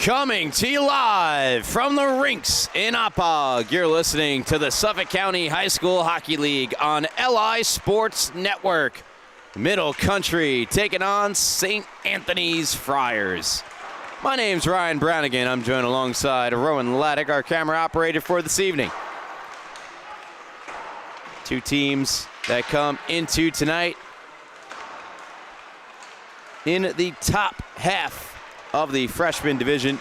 Coming to you live from the rinks in Oppog, you're listening to the Suffolk County High School Hockey League on LI Sports Network. Middle Country taking on St. Anthony's Friars. My name's Ryan Brownigan. I'm joined alongside Rowan Laddick, our camera operator for this evening. Two teams that come into tonight in the top half of the freshman division.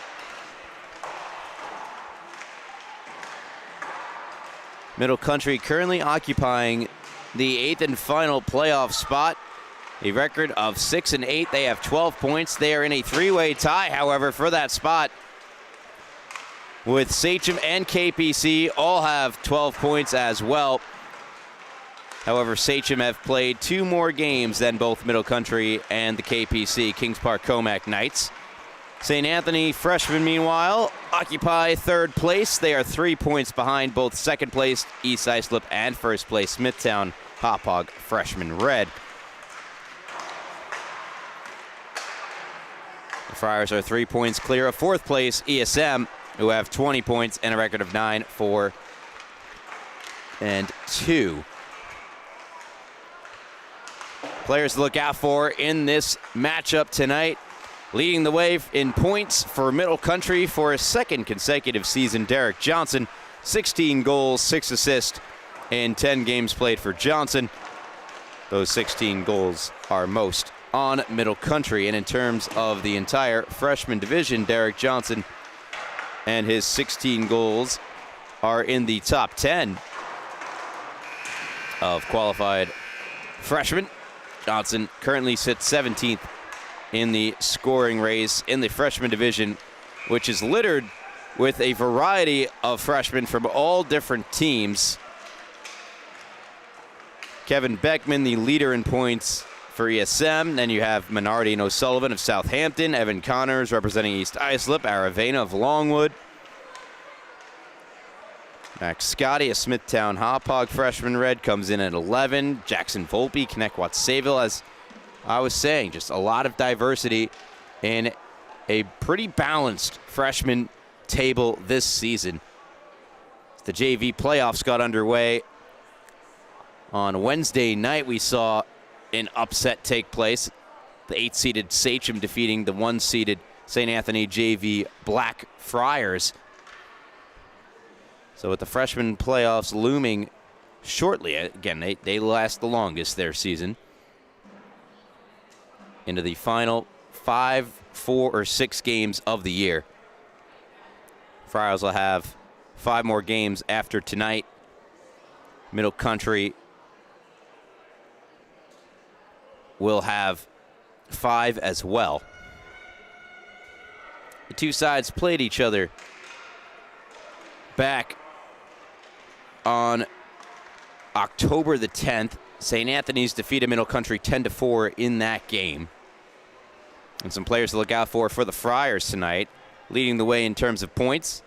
Middle Country currently occupying the 8th and final playoff spot. A record of 6-8. They have 12 points. They are in a three-way tie, however, for that spot, with SCHSHL and KPC all have 12 points as well. However, SCHSHL have played two more games than both Middle Country and the KPC, Kings Park Comac Knights. St. Anthony freshmen, meanwhile, occupy third place. They are 3 points behind both second place East Islip and first place Smithtown Hauppauge freshman Red. The Friars are 3 points clear of fourth place ESM, who have 20 points and a record of 9-4-2. Players to look out for in this matchup tonight. Leading the way in points for Middle Country for a second consecutive season, Derek Johnson. 16 goals, 6 assists in 10 games played for Johnson. Those 16 goals are most on Middle Country. And in terms of the entire freshman division, Derek Johnson and his 16 goals are in the top 10 of qualified freshmen. Johnson currently sits 17th in the scoring race in the freshman division, which is littered with a variety of freshmen from all different teams. Kevin Beckman, the leader in points for ESM. Then you have Menardi and O'Sullivan of Southampton, Evan Connors representing East Islip, Aravena of Longwood, Max Scotty, a Smithtown Hauppauge freshman Red, comes in at 11. Jackson Volpe, Connecticut Sayville, as I was saying, just a lot of diversity in a pretty balanced freshman table this season. The JV playoffs got underway on Wednesday night. We saw an upset take place. The 8-seeded SCHSHL defeating the 1-seeded St. Anthony JV Black Friars. So with the freshman playoffs looming shortly, again, they last the longest their season, into the final 5, 4, or 6 games of the year. Friars will have 5 more games after tonight. Middle Country will have 5 as well. The two sides played each other back on October the 10th. St. Anthony's defeated Middle Country 10-4 in that game. And some players to look out for the Friars tonight. Leading the way in terms of points,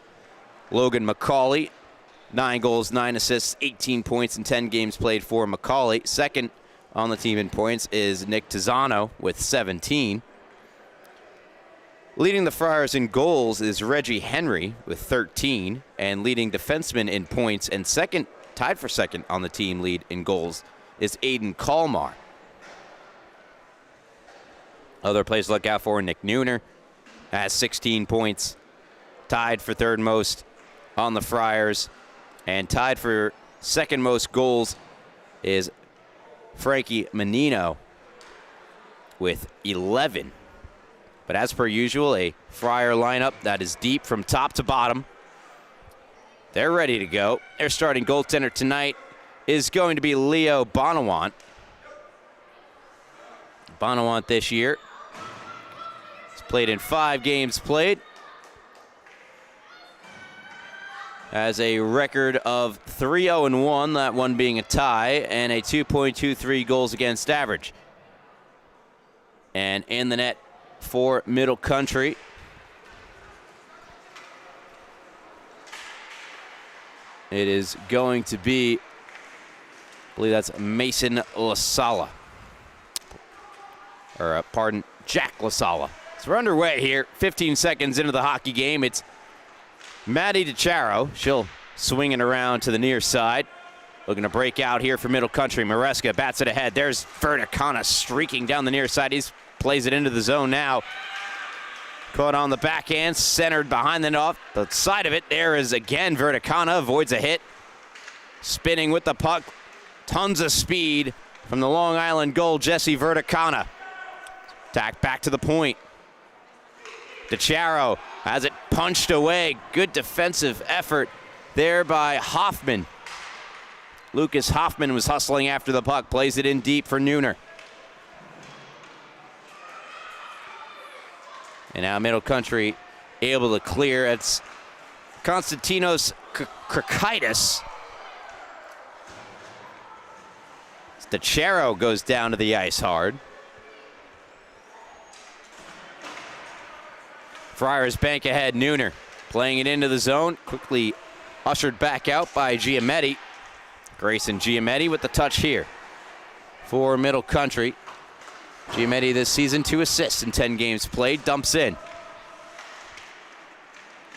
Logan McCauley, 9 goals, 9 assists, 18 points in 10 games played for McCauley. Second on the team in points is Nick Tizzano with 17. Leading the Friars in goals is Reggie Henry with 13, and leading defenseman in points and tied for second on the team lead in goals is Aiden Kalmar. Other players to look out for, Nick Nooner has 16 points, tied for third most on the Friars, and tied for second most goals is Frankie Menino with 11. But as per usual, a Friar lineup that is deep from top to bottom. They're ready to go. Their starting goaltender tonight is going to be Leo Bonawant. Bonawant this year has played in 5 games played. Has a record of 3-0-1, that one being a tie, and a 2.23 goals against average. And in the net for Middle Country, it is going to be, I believe that's Mason LaSala. Or, pardon, Jack LaSala. So we're underway here, 15 seconds into the hockey game. It's Maddie DiChiaro. She'll swing it around to the near side. Looking to break out here for Middle Country. Maresca bats it ahead. There's Verticana streaking down the near side. He plays it into the zone now. Caught on the backhand, centered behind the net. The side of it, there is again Verticana, avoids a hit. Spinning with the puck. Tons of speed from the Long Island goal, Jesse Verticana. Attack back to the point. DiChiaro has it punched away. Good defensive effort there by Hoffman. Lucas Hoffman was hustling after the puck. Plays it in deep for Nooner. And now Middle Country able to clear. It's Konstantinos Krakaitis. DiChiaro goes down to the ice hard. Friars bank ahead. Nooner playing it into the zone. Quickly ushered back out by Giametti. Grayson Giametti with the touch here for Middle Country. Giametti this season 2 assists in 10 games played. Dumps in.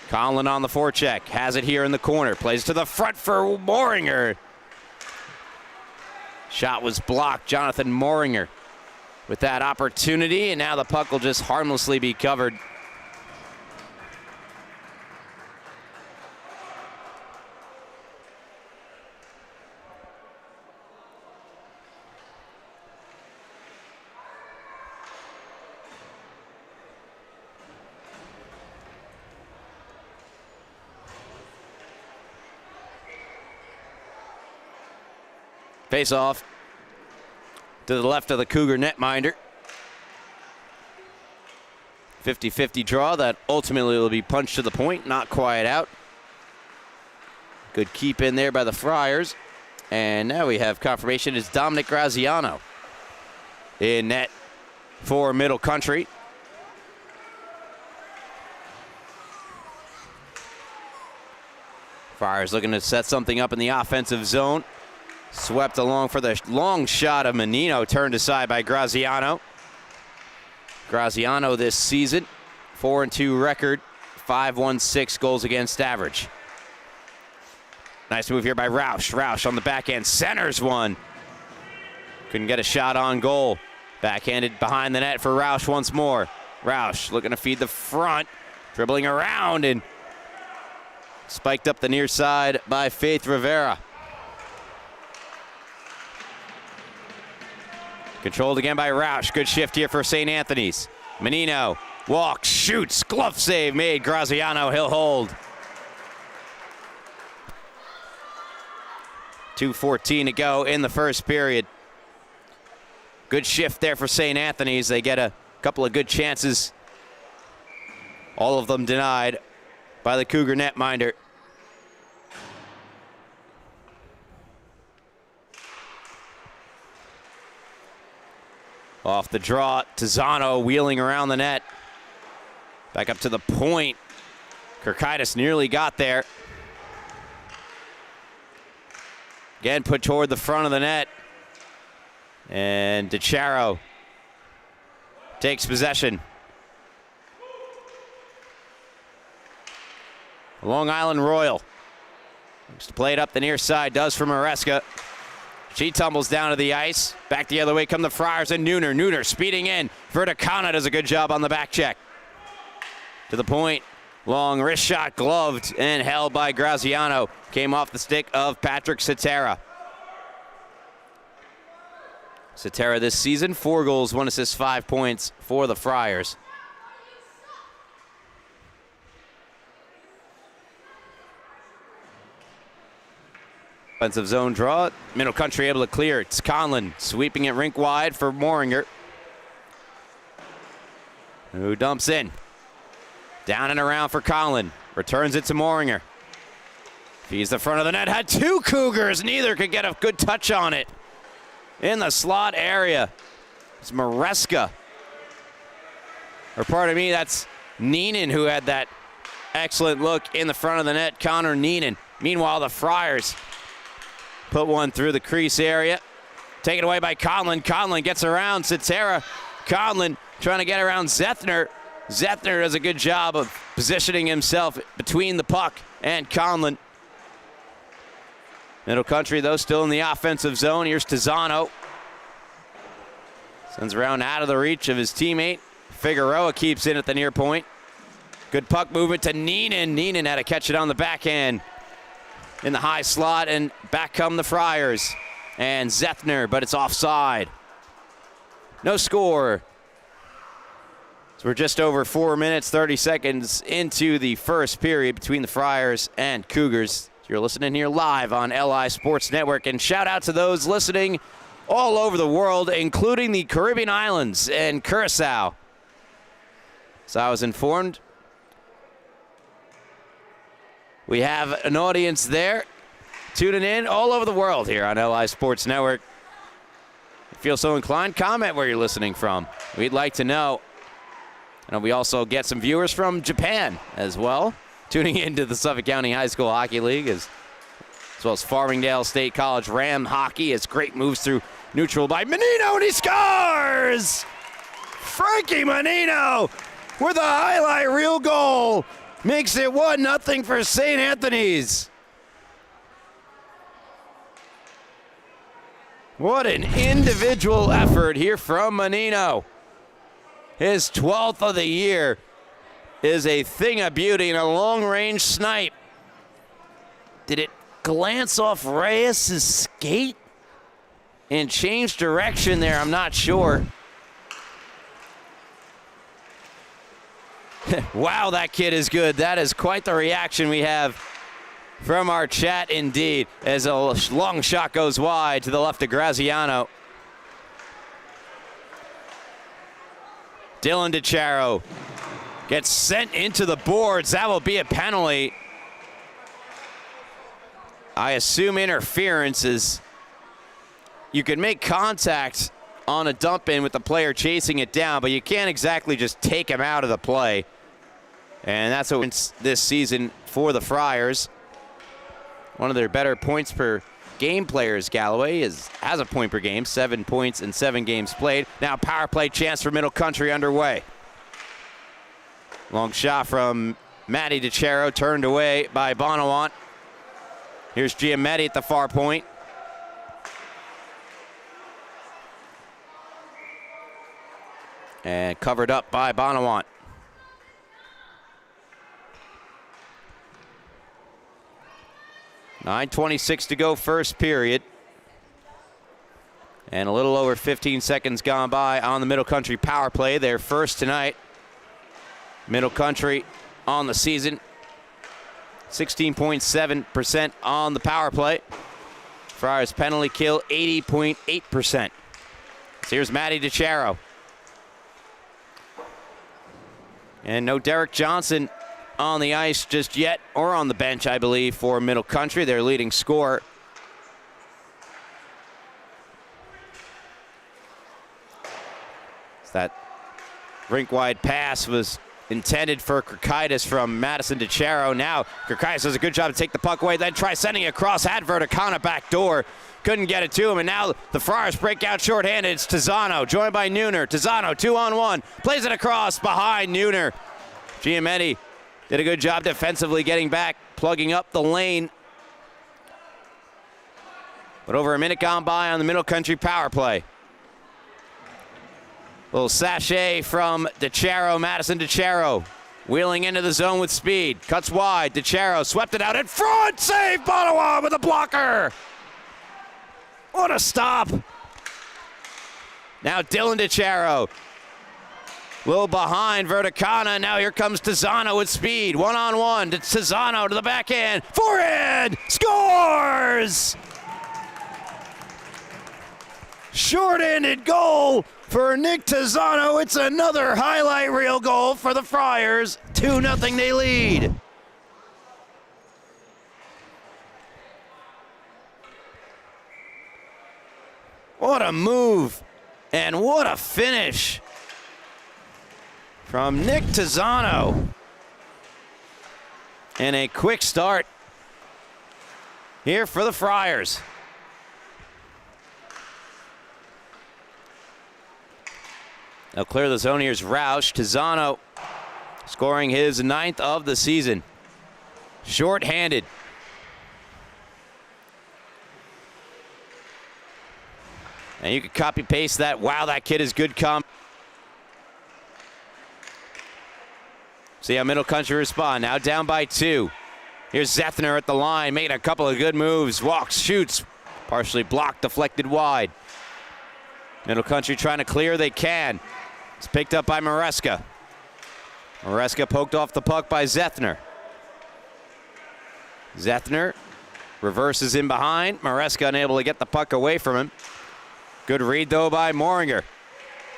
Conlon on the forecheck. Has it here in the corner. Plays to the front for Moringer. Shot was blocked. Jonathan Moringer with that opportunity. And now the puck will just harmlessly be covered. Face off to the left of the Cougar netminder. 50-50 draw that ultimately will be punched to the point, not quite out. Good keep in there by the Friars. And now we have confirmation it's Dominic Graziano in net for Middle Country. Friars looking to set something up in the offensive zone. Swept along for the long shot of Menino, turned aside by Graziano. Graziano this season, 4-2 record, 5.16 goals against average. Nice move here by Roush. Roush on the backhand, centers one. Couldn't get a shot on goal. Backhanded behind the net for Roush once more. Roush looking to feed the front, dribbling around and spiked up the near side by Faith Rivera. Controlled again by Roush. Good shift here for St. Anthony's. Menino walks, shoots, glove save made. Graziano, he'll hold. 2:14 to go in the first period. Good shift there for St. Anthony's. They get a couple of good chances. All of them denied by the Cougar netminder. Off the draw, Tizzano wheeling around the net. Back up to the point. Krakaitis nearly got there. Again, put toward the front of the net. And DiChiaro takes possession. Long Island Royal looks to play it up the near side, does for Maresca. She tumbles down to the ice. Back the other way come the Friars and Nooner. Nooner speeding in. Verticana does a good job on the back check. To the point. Long wrist shot, gloved and held by Graziano. Came off the stick of Patrick Cetera. Cetera this season, 4 goals, 1 assist, 5 points for the Friars. Offensive zone draw. Middle Country able to clear. It's Conlon sweeping it rink wide for Moringer, who dumps in. Down and around for Conlon. Returns it to Moringer. Feeds the front of the net. Had 2 Cougars. Neither could get a good touch on it. In the slot area, it's Maresca. Or pardon me, that's Neenan who had that excellent look in the front of the net. Connor Neenan. Meanwhile, the Friars put one through the crease area. Taken away by Conlon. Conlon gets around Cetera. Conlon trying to get around Zethner. Zethner does a good job of positioning himself between the puck and Conlon. Middle Country, though, still in the offensive zone. Here's Tizano. Sends around out of the reach of his teammate. Figueroa keeps in at the near point. Good puck movement to Neenan. Neenan had to catch it on the backhand in the high slot, and back come the Friars. And Zethner, but it's offside. No score. So we're just over 4 minutes, 30 seconds into the first period between the Friars and Cougars. You're listening here live on LI Sports Network. And shout out to those listening all over the world, including the Caribbean Islands and Curacao. So I was informed we have an audience there tuning in all over the world here on LI Sports Network. If you feel so inclined, comment where you're listening from. We'd like to know. And we also get some viewers from Japan as well, tuning into the Suffolk County High School Hockey League, as well as Farmingdale State College Ram Hockey. As great moves through neutral by Menino, and he scores! Frankie Menino with a highlight reel goal makes it 1-0 for St. Anthony's. What an individual effort here from Menino. His 12th of the year is a thing of beauty and a long-range snipe. Did it glance off Reyes' skate and change direction there? I'm not sure. Wow, that kid is good. That is quite the reaction we have from our chat indeed, as a long shot goes wide to the left of Graziano. Dylan DiChiaro gets sent into the boards. That will be a penalty. I assume interference is you can make contact on a dump in with the player chasing it down, but you can't exactly just take him out of the play. And that's what it's this season for the Friars. One of their better points per game players, Galloway, has a point per game, 7 points in 7 games played. Now power play chance for Middle Country underway. Long shot from Matty DiChiaro, turned away by Bonawant. Here's Giametti at the far point. And covered up by Bonawant. .9:26 to go, first period. And a little over 15 seconds gone by on the Middle Country power play. Their first tonight. Middle Country on the season. 16.7% on the power play. Friars penalty kill, 80.8%. So here's Matty DiChiaro. And no Derek Johnson on the ice just yet, or on the bench, I believe, for Middle Country, their leading scorer. That rink-wide pass was intended for Kirkaitis from Madison DiChiaro. Now Kirkaitis does a good job to take the puck away, then try sending it across, had Verticana back door. Couldn't get it to him, and now the Friars break out shorthanded. It's Tizano, joined by Neuner. Tizano, 2-on-1, plays it across behind Neuner. Giametti did a good job defensively getting back, plugging up the lane. But over a minute gone by on the Middle Country power play. Little sachet from DiChiaro, Madison DiChiaro. Wheeling into the zone with speed. Cuts wide. DiChiaro swept it out in front. Save Bonawant with a blocker. What a stop. Now Dylan DiChiaro. A little behind Verticana. Now here comes Tizano with speed. 1-on-1 to Tizano to the backhand. Forehand. Scores! Short-handed goal for Nick Tizano. It's another highlight reel goal for the Friars. 2-0 they lead. What a move and what a finish from Nick Tizano. And a quick start here for the Friars. They'll clear the zone. Here's Roush. Tizano scoring his 9th of the season. Short-handed. And you can copy-paste that. Wow, that kid is good comp. See how Middle Country respond. Now down by 2. Here's Zethner at the line, making a couple of good moves. Walks, shoots. Partially blocked, deflected wide. Middle Country trying to clear. They can. It's picked up by Maresca. Maresca poked off the puck by Zethner. Zethner reverses in behind. Maresca unable to get the puck away from him. Good read, though, by Moringer.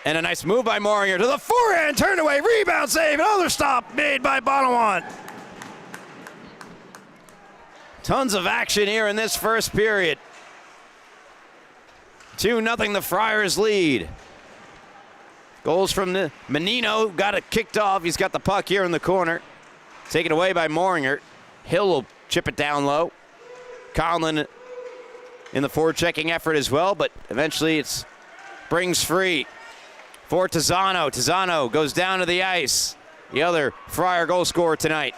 And a nice move by Moringer to the forehand, turned away, rebound save, another stop made by Bonawant. Tons of action here in this first period. 2-0 the Friars lead. Goals from the Menino, got it kicked off. He's got the puck here in the corner. Taken away by Moringer. Hill will chip it down low. Conlon in the forward-checking effort as well, but eventually it's brings free for Tizzano. Tizzano goes down to the ice. The other Friar goal scorer tonight.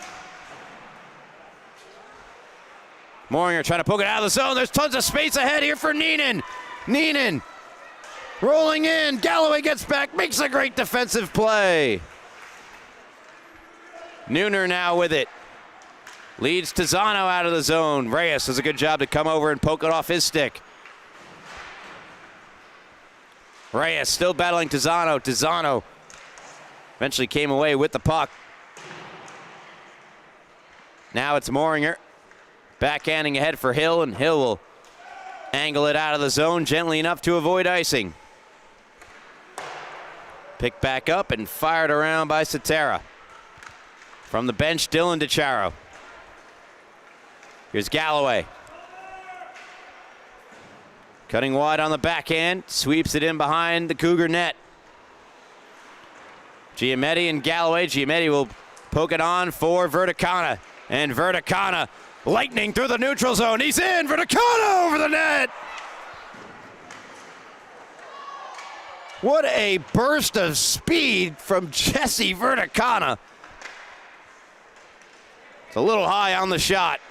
Moringer trying to poke it out of the zone. There's tons of space ahead here for Neenan. Neenan rolling in. Galloway gets back, makes a great defensive play. Nooner now with it. Leads Tizzano out of the zone. Reyes does a good job to come over and poke it off his stick. Reyes still battling Tizzano. Tizzano eventually came away with the puck. Now it's Moringer. Backhanding ahead for Hill, and Hill will angle it out of the zone gently enough to avoid icing. Picked back up and fired around by Cetera. From the bench, Dylan DiChiaro. Here's Galloway. Cutting wide on the backhand, sweeps it in behind the Cougar net. Giametti and Galloway. Giametti will poke it on for Verticana. And Verticana lightning through the neutral zone. He's in. Verticana over the net. What a burst of speed from Jesse Verticana. It's a little high on the shot.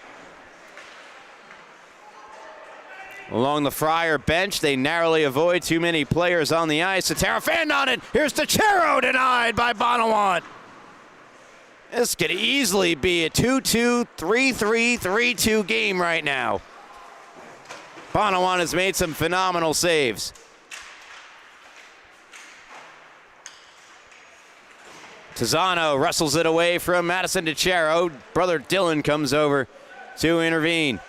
Along the Friar bench, they narrowly avoid too many players on the ice. Cetera fanned on it. Here's DiChiaro, denied by Bonawant. This could easily be a 2-2, 3-3, 3-2 game right now. Bonawant has made some phenomenal saves. Tizzano wrestles it away from Madison DiChiaro. Brother Dylan comes over to intervene.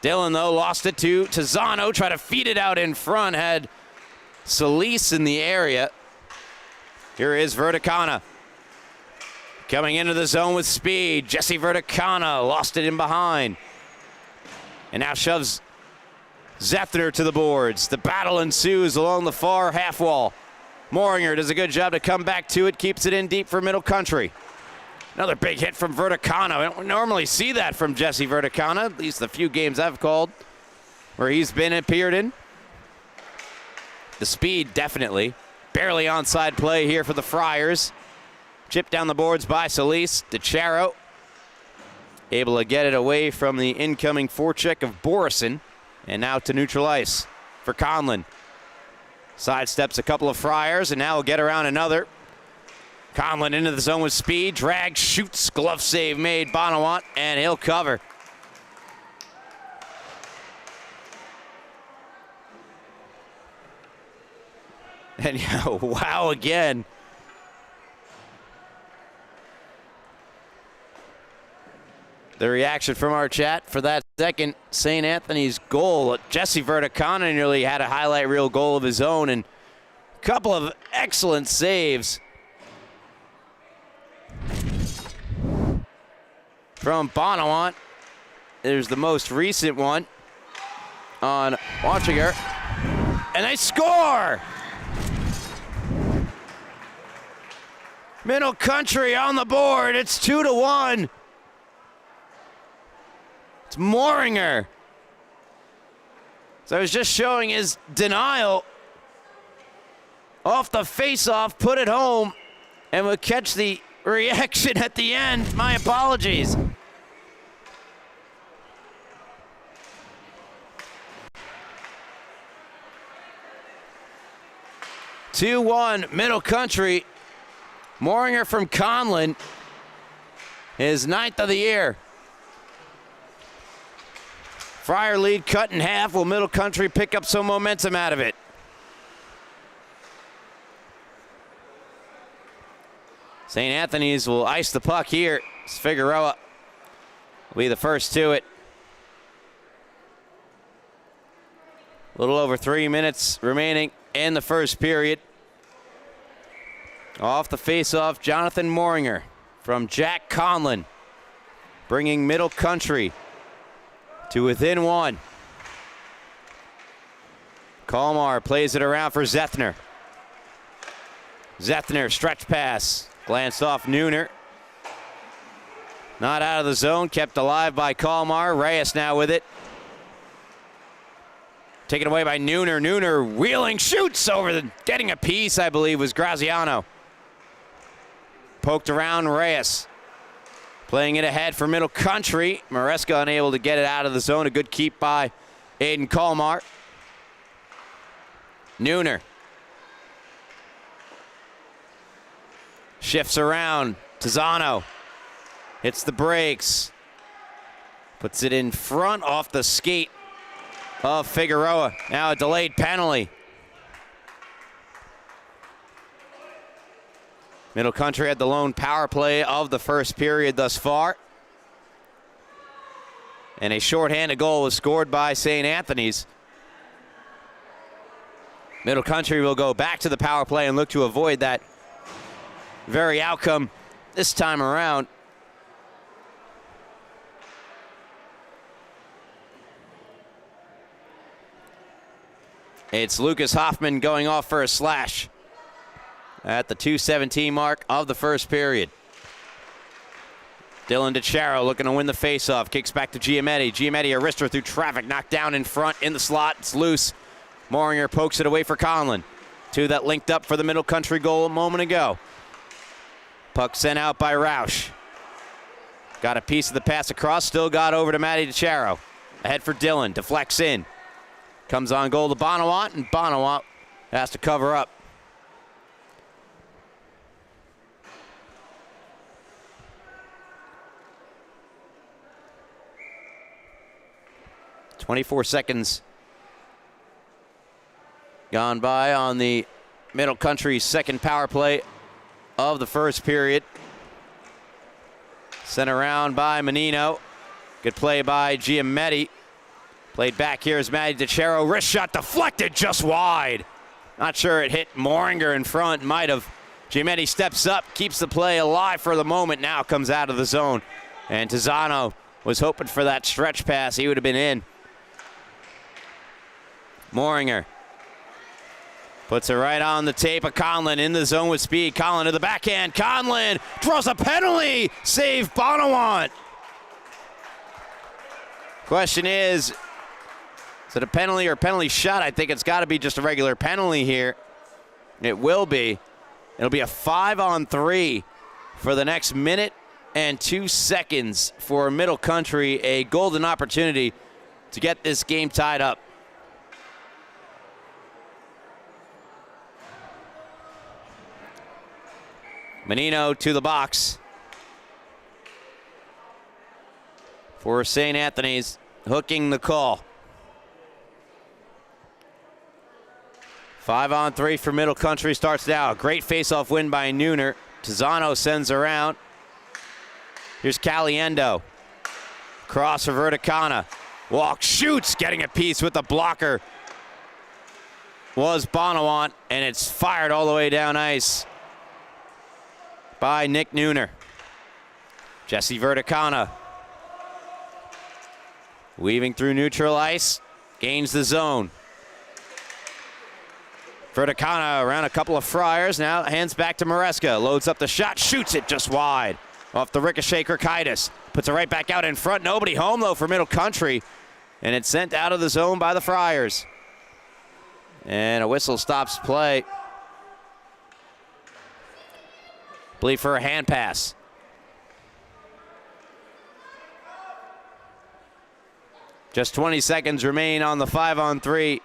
Dylan, though, lost it to Tizzano. Tried to feed it out in front. Had Solis in the area. Here is Verticana. Coming into the zone with speed. Jesse Verticana lost it in behind. And now shoves Zethner to the boards. The battle ensues along the far half wall. Moringer does a good job to come back to it. Keeps it in deep for Middle Country. Another big hit from Verticana. We don't normally see that from Jesse Verticana, at least the few games I've called where he's been appeared in. The speed, definitely. Barely onside play here for the Friars. Chipped down the boards by Solis. DiChiaro able to get it away from the incoming forecheck of Borison. And now to neutral ice for Conlon. Sidesteps a couple of Friars and now will get around another. Conlon into the zone with speed, drag, shoots, glove save made, Bonawant, and he'll cover. And wow again. The reaction from our chat for that second St. Anthony's goal. Jesse Verticana nearly had a highlight reel goal of his own, and a couple of excellent saves from Bonawant. There's the most recent one on Watchinger. And they score! Middle Country on the board. It's 2-1. It's Moringer. So I was just showing his denial off the face-off, put it home. and we'll catch the reaction at the end. My apologies. (2-1) Middle Country. Moringer from Conlin, his 9th of the year. Friar lead cut in half. Will Middle Country pick up some momentum out of it? St. Anthony's will ice the puck here. Figueroa will be the first to it. A little over 3 minutes remaining in the first period. Off the faceoff, Jonathan Moringer from Jack Conlin, bringing Middle Country to within 1. Kalmar plays it around for Zethner. Zethner, stretch pass, glanced off Nooner. Not out of the zone, kept alive by Kalmar. Reyes now with it. Taken away by Nooner. Nooner wheeling, shoots over getting a piece, I believe, was Graziano. Poked around Reyes. Playing it ahead for Middle Country. Maresca unable to get it out of the zone. A good keep by Aiden Kalmar. Nooner. Shifts around. Tizano. Hits the brakes. Puts it in front off the skate of Figueroa. Now a delayed penalty. Middle Country had the lone power play of the first period thus far. And a shorthanded goal was scored by St. Anthony's. Middle Country will go back to the power play and look to avoid that very outcome this time around. It's Lucas Hoffman going off for a slash at the 2:17 mark of the first period. Dylan DeCharo looking to win the faceoff. Kicks back to Giametti. Giametti, a wrister through traffic. Knocked down in front in the slot. It's loose. Moringer pokes it away for Conlin. Two that linked up for the Middle Country goal a moment ago. Puck sent out by Roush. Got a piece of the pass across. Still got over to Matty DeCharo. Ahead for Dylan. Deflects in. Comes on goal to Bonawant, and Bonawant has to cover up. .24 seconds gone by on the Middle Country's second power play of the first period. Sent around by Menino. Good play by Giametti. Played back here is Matty DeCharo. Wrist shot deflected just wide. Not sure it hit Moringer in front. Might have. Giametti steps up, keeps the play alive for the moment. Now comes out of the zone. And Tizano was hoping for that stretch pass. He would have been in. Moringer puts it right on the tape of Conlin in the zone with speed. Conlin to the backhand. Conlin draws a penalty. Save Bonawant. Question is it a penalty or a penalty shot? I think it's got to be just a regular penalty here. It will be. It'll be a 5-on-3 for the next minute and 2 seconds for Middle Country. A golden opportunity to get this game tied up. Menino to the box for St. Anthony's, hooking the call. 5-on-3 for Middle Country starts now. Great face-off win by Nooner. Tizano sends around. Here's Caliendo. Cross for Verticana. Walk, shoots, getting a piece with the blocker. Was Bonawant, and it's fired all the way down ice by Nick Nooner. Jesse Verticana weaving through neutral ice, gains the zone. Verticana around a couple of Friars, now hands back to Maresca, loads up the shot, shoots it just wide. Off the ricochet, Kirkaitis puts it right back out in front. Nobody home though for Middle Country, and it's sent out of the zone by the Friars. And a whistle stops play. believe for a hand pass. Just 20 seconds remain on the 5-on-3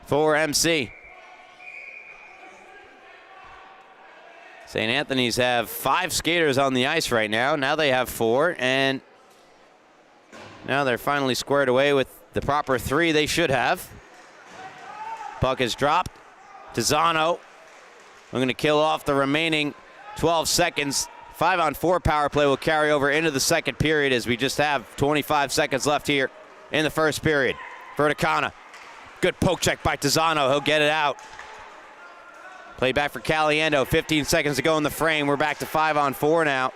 for MC. St. Anthony's have 5 skaters on the ice right now. Now they have 4, and now they're finally squared away with the proper 3 they should have. Puck is dropped. Tizano. I'm going to kill off the remaining 12 seconds. 5-on-4 power play will carry over into the second period as we just have 25 seconds left here in the first period. Verticana. Good poke check by Tizano. He'll get it out. Play back for Caliendo. 15 seconds to go in the frame. We're back to 5-on-4 now.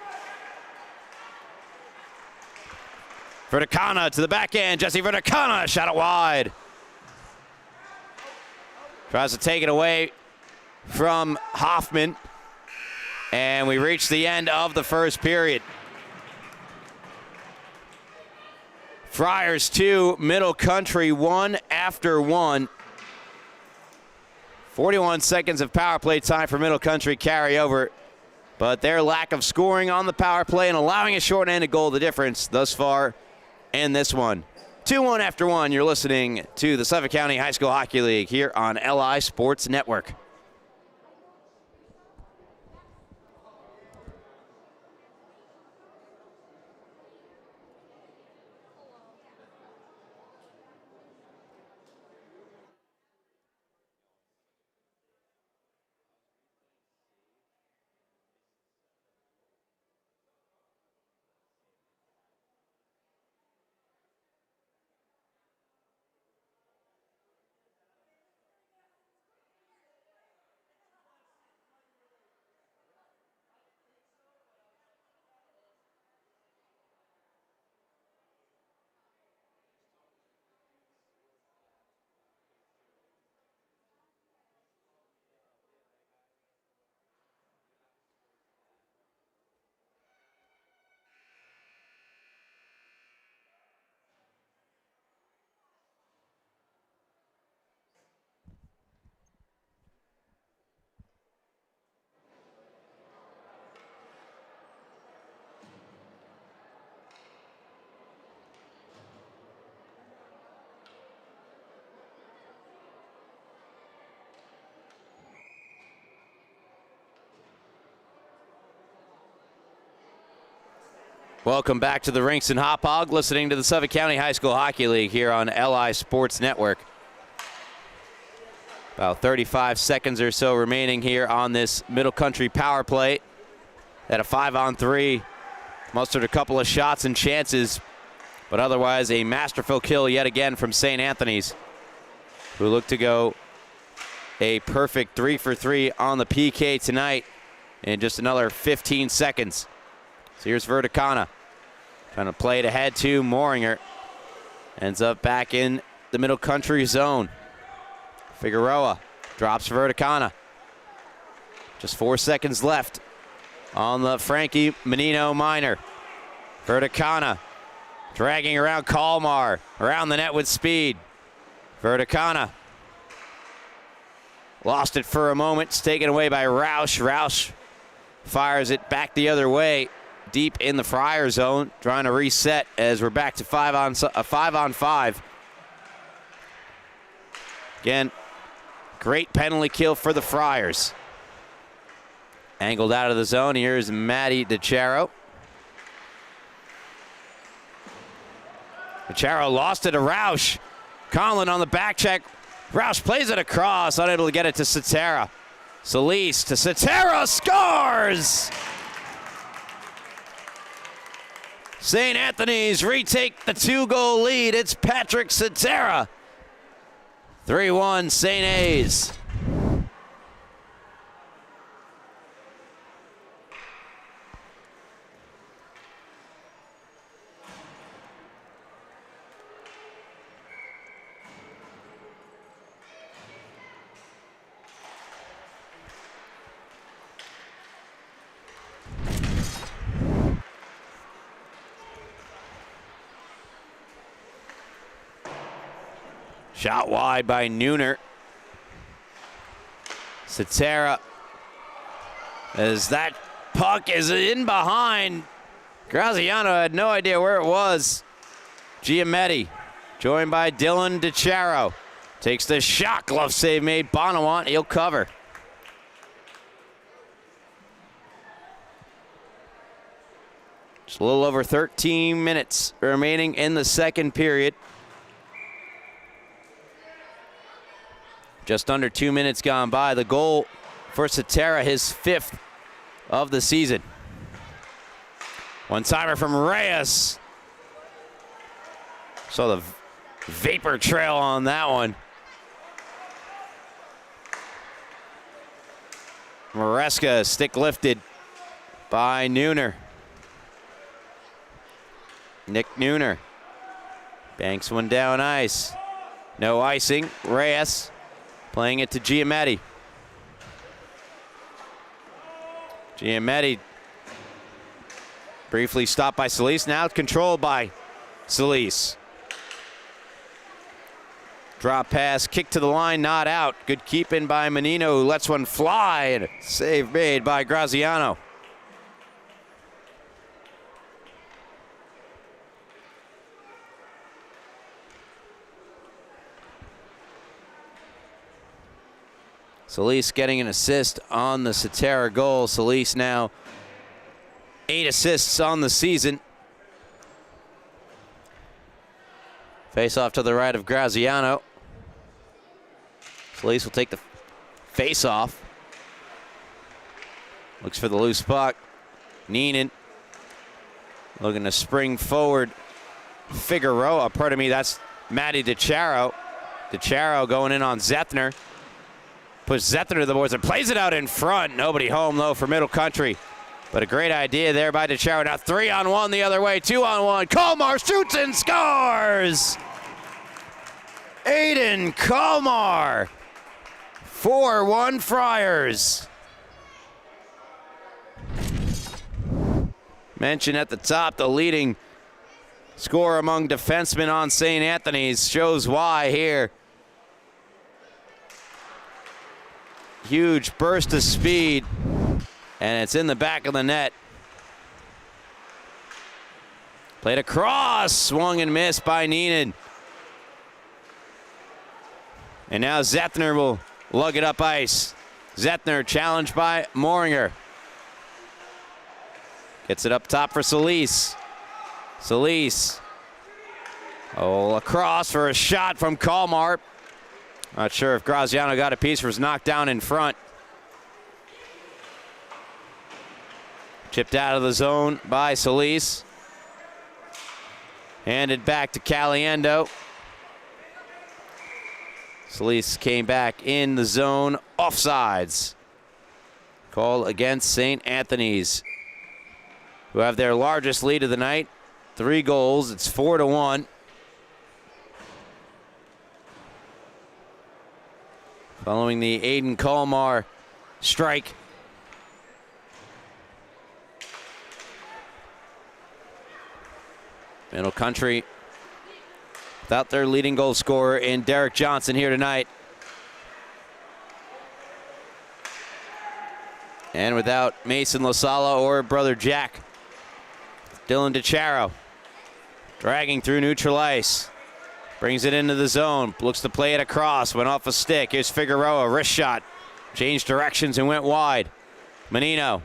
Verticana to the back end. Jesse Verticana shot it wide. Tries to take it away from Hoffman. And we reach the end of the first period. Friars 2, Middle Country 1 after 1. 41 seconds of power play time for Middle Country carryover. But their lack of scoring on the power play and allowing a short-handed goal, the difference thus far in this one. 2-1 after 1. You're listening to the Suffolk County High School Hockey League here on LI Sports Network. Welcome back to the Rinks and Hop Hog, listening to the Suffolk County High School Hockey League here on LI Sports Network. About 35 seconds or so remaining here on this Middle Country power play. At a 5-on-3, mustered a couple of shots and chances, but otherwise a masterful kill yet again from St. Anthony's, who look to go a perfect 3-for-3 on the PK tonight in just another 15 seconds. So here's Verticana. Trying to play it ahead to Moringer. Ends up back in the Middle Country zone. Figueroa drops Verticana. Just 4 seconds left on the Frankie Menino minor. Verticana dragging around Kalmar. Around the net with speed. Verticana. Lost it for a moment. It's taken away by Roush. Roush fires it back the other way. Deep in the Friar zone, trying to reset as we're back to 5-on-5. Again, great penalty kill for the Friars. Angled out of the zone. Here's Matty DeCharo. DeCharo lost it to Roush. Conlon on the back check. Roush plays it across, unable to get it to Cetera. Solis to Cetera, scores! St. Anthony's retake the 2-goal lead. It's Patrick Cetera. 3-1 St. A's. Shot wide by Nooner. Cetera as that puck is in behind. Graziano had no idea where it was. Giametti, joined by Dylan DiChiaro. Takes the shot, glove save made. Bonawant, he'll cover. Just a little over 13 minutes remaining in the second period. Just under 2 minutes gone by. The goal for Cetera, his 5th of the season. One-timer from Reyes. Saw the vapor trail on that one. Maresca, stick lifted by Nooner. Nick Nooner banks one down ice. No icing. Reyes playing it to Giametti. Giametti briefly stopped by Solis. Now it's controlled by Solis. Drop pass, kick to the line, not out. Good keeping by Menino, who lets one fly, and save made by Graziano. Solis getting an assist on the Cetera goal. Solis now 8 assists on the season. Face off to the right of Graziano. Solis will take the face off. Looks for the loose puck. Neenan looking to spring forward. Figueroa, pardon me, that's Matty DiChiaro. DiChiaro going in on Zethner. Puts Zethner to the boards and plays it out in front. Nobody home, though, for Middle Country. But a great idea there by DiChiaro. Now 3-on-1 the other way, 2-on-1. Kalmar shoots and scores! Aiden Kalmar. 4-1 Friars. Mentioned at the top, the leading scorer among defensemen on St. Anthony's. Shows why here. Huge burst of speed, and it's in the back of the net. Played across, swung and missed by Neenan. And now Zethner will lug it up ice. Zethner challenged by Moringer. Gets it up top for Solis. Solis. Oh, across for a shot from Kalmar. Not sure if Graziano got a piece or was knocked down in front. Chipped out of the zone by Solis. Handed back to Caliendo. Solis came back in the zone. Offsides. Call against St. Anthony's, who have their largest lead of the night. 3 goals. It's 4-1. Following the Aiden Kalmar strike. Middle Country without their leading goal scorer in Derek Johnson here tonight. And without Mason Lasala or brother Jack. Dylan DiChiaro dragging through neutral ice. Brings it into the zone. Looks to play it across. Went off a stick. Here's Figueroa. Wrist shot. Changed directions and went wide. Menino.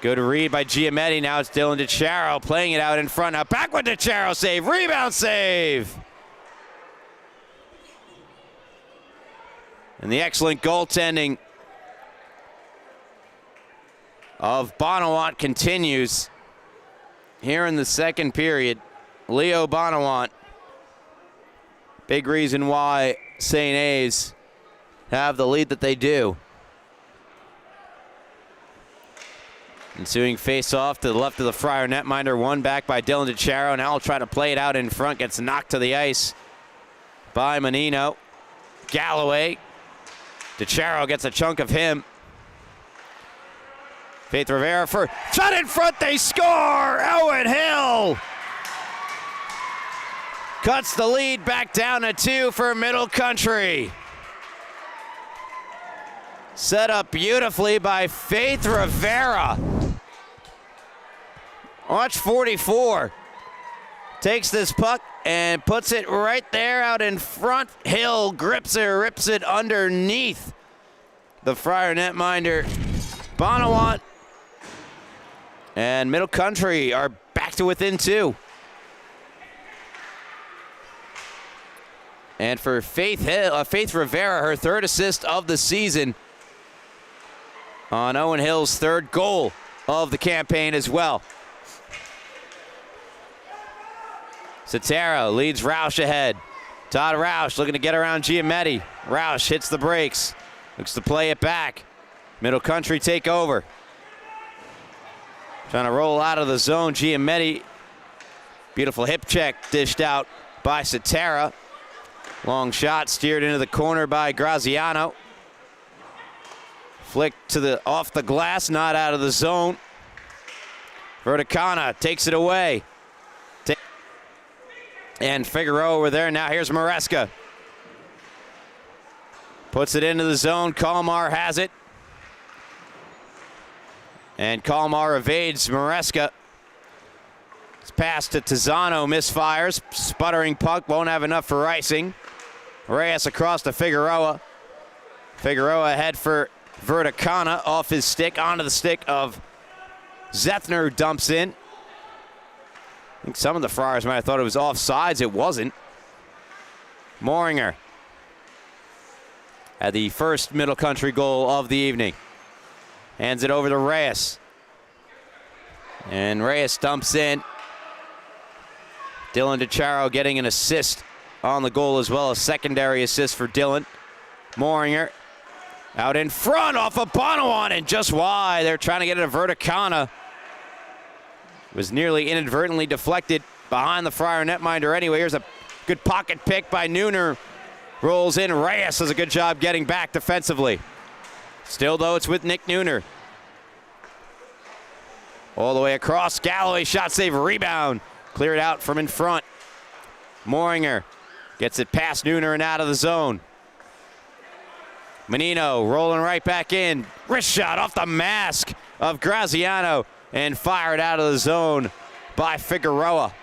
Good read by Giametti. Now it's Dylan DiChiaro playing it out in front. Now back with DiChiaro. Save. Rebound save. And the excellent goaltending of Bonawant continues here in the second period. Leo Bonawant, big reason why St. A's have the lead that they do. Ensuing face-off to the left of the Friar netminder, won back by Dylan DiChiaro. Now he'll try to play it out in front, gets knocked to the ice by Menino. Galloway, DiChiaro gets a chunk of him. Faith Rivera for shot in front, they score! Owen Hill cuts the lead back down to 2 for Middle Country. Set up beautifully by Faith Rivera. Watch 44. Takes this puck and puts it right there out in front. Hill grips it, rips it underneath the Friar netminder. Bonawant and Middle Country are back to within 2. And for Faith Rivera, her 3rd assist of the season on Owen Hill's 3rd goal of the campaign as well. Sotero leads Roush ahead. Todd Roush looking to get around Giametti. Roush hits the brakes. Looks to play it back. Middle Country take over. Trying to roll out of the zone. Giametti. Beautiful hip check dished out by Sotero. Long shot steered into the corner by Graziano. Flick to off the glass, not out of the zone. Verticana takes it away. And Figueroa were there. Now here's Maresca. Puts it into the zone. Kalmar has it. And Kalmar evades Maresca. It's passed to Tizano, misfires. Sputtering puck, won't have enough for icing. Reyes across to Figueroa. Figueroa ahead for Verticana, off his stick, onto the stick of Zethner, who dumps in. I think some of the Friars might have thought it was offsides. It wasn't. Moringer had the first Middle Country goal of the evening. Hands it over to Reyes. And Reyes dumps in. Dylan DeCharo getting an assist on the goal as well, a secondary assist for Dylan. Moringer out in front off of Bonawant, and just wide. They're trying to get it to Verticana. Was nearly inadvertently deflected behind the Friar netminder anyway. Here's a good pocket pick by Nooner. Rolls in. Reyes does a good job getting back defensively. Still, though, it's with Nick Nooner. All the way across. Galloway shot save, rebound. Cleared out from in front. Moringer gets it past Nooner and out of the zone. Menino rolling right back in. Wrist shot off the mask of Graziano and fired out of the zone by Figueroa.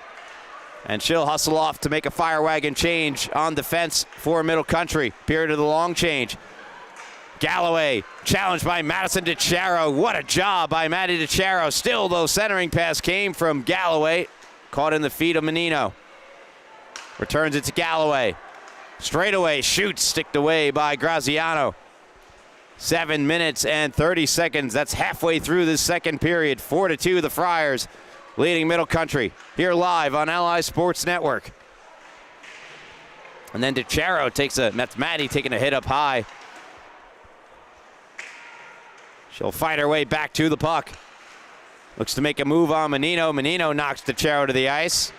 And she'll hustle off to make a fire wagon change on defense for Middle Country. Period of the long change. Galloway challenged by Madison DeCharo. What a job by Matty DeCharo. Still, though, centering pass came from Galloway. Caught in the feet of Menino. Returns it to Galloway. Straightaway shoots, sticked away by Graziano. 7 minutes and 30 seconds. That's halfway through this second period. 4-2, the Friars leading Middle Country. Here live on Ally Sports Network. And then DeCharo that's Maddie taking a hit up high. She'll fight her way back to the puck. Looks to make a move on Menino. Menino knocks DeCharo to the ice.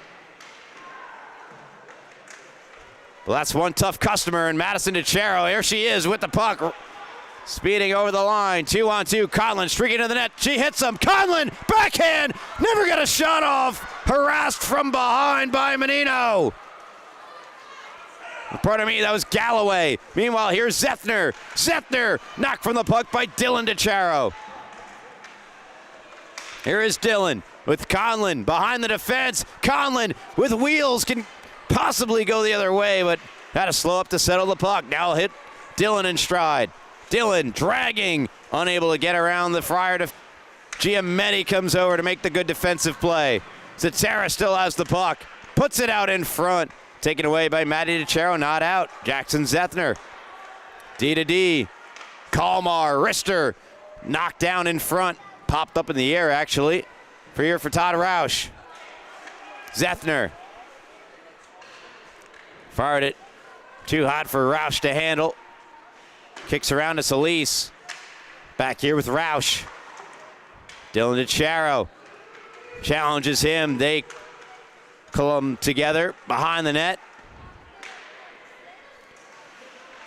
Well, that's one tough customer in Madison DeCharo. Here she is with the puck. Speeding over the line. 2-on-2. Conlon streaking to the net. She hits him. Conlon, backhand. Never got a shot off. Harassed from behind by Menino. Pardon me, that was Galloway. Meanwhile, here's Zethner. Zethner knocked from the puck by Dylan DeCharo. Here is Dylan with Conlon behind the defense. Conlon with wheels can possibly go the other way, but had to slow up to settle the puck. Now hit Dylan in stride. Dylan dragging, unable to get around the Friar. Giametti comes over to make the good defensive play. Zatara still has the puck. Puts it out in front. Taken away by Matty DeCharo, not out. Jackson Zethner. D-to-D. Kalmar, wrister. Knocked down in front. Popped up in the air, actually. For Todd Roush. Zethner. Fired it. Too hot for Roush to handle. Kicks around to Solis. Back here with Roush. Dylan DeCharo challenges him. They come together behind the net.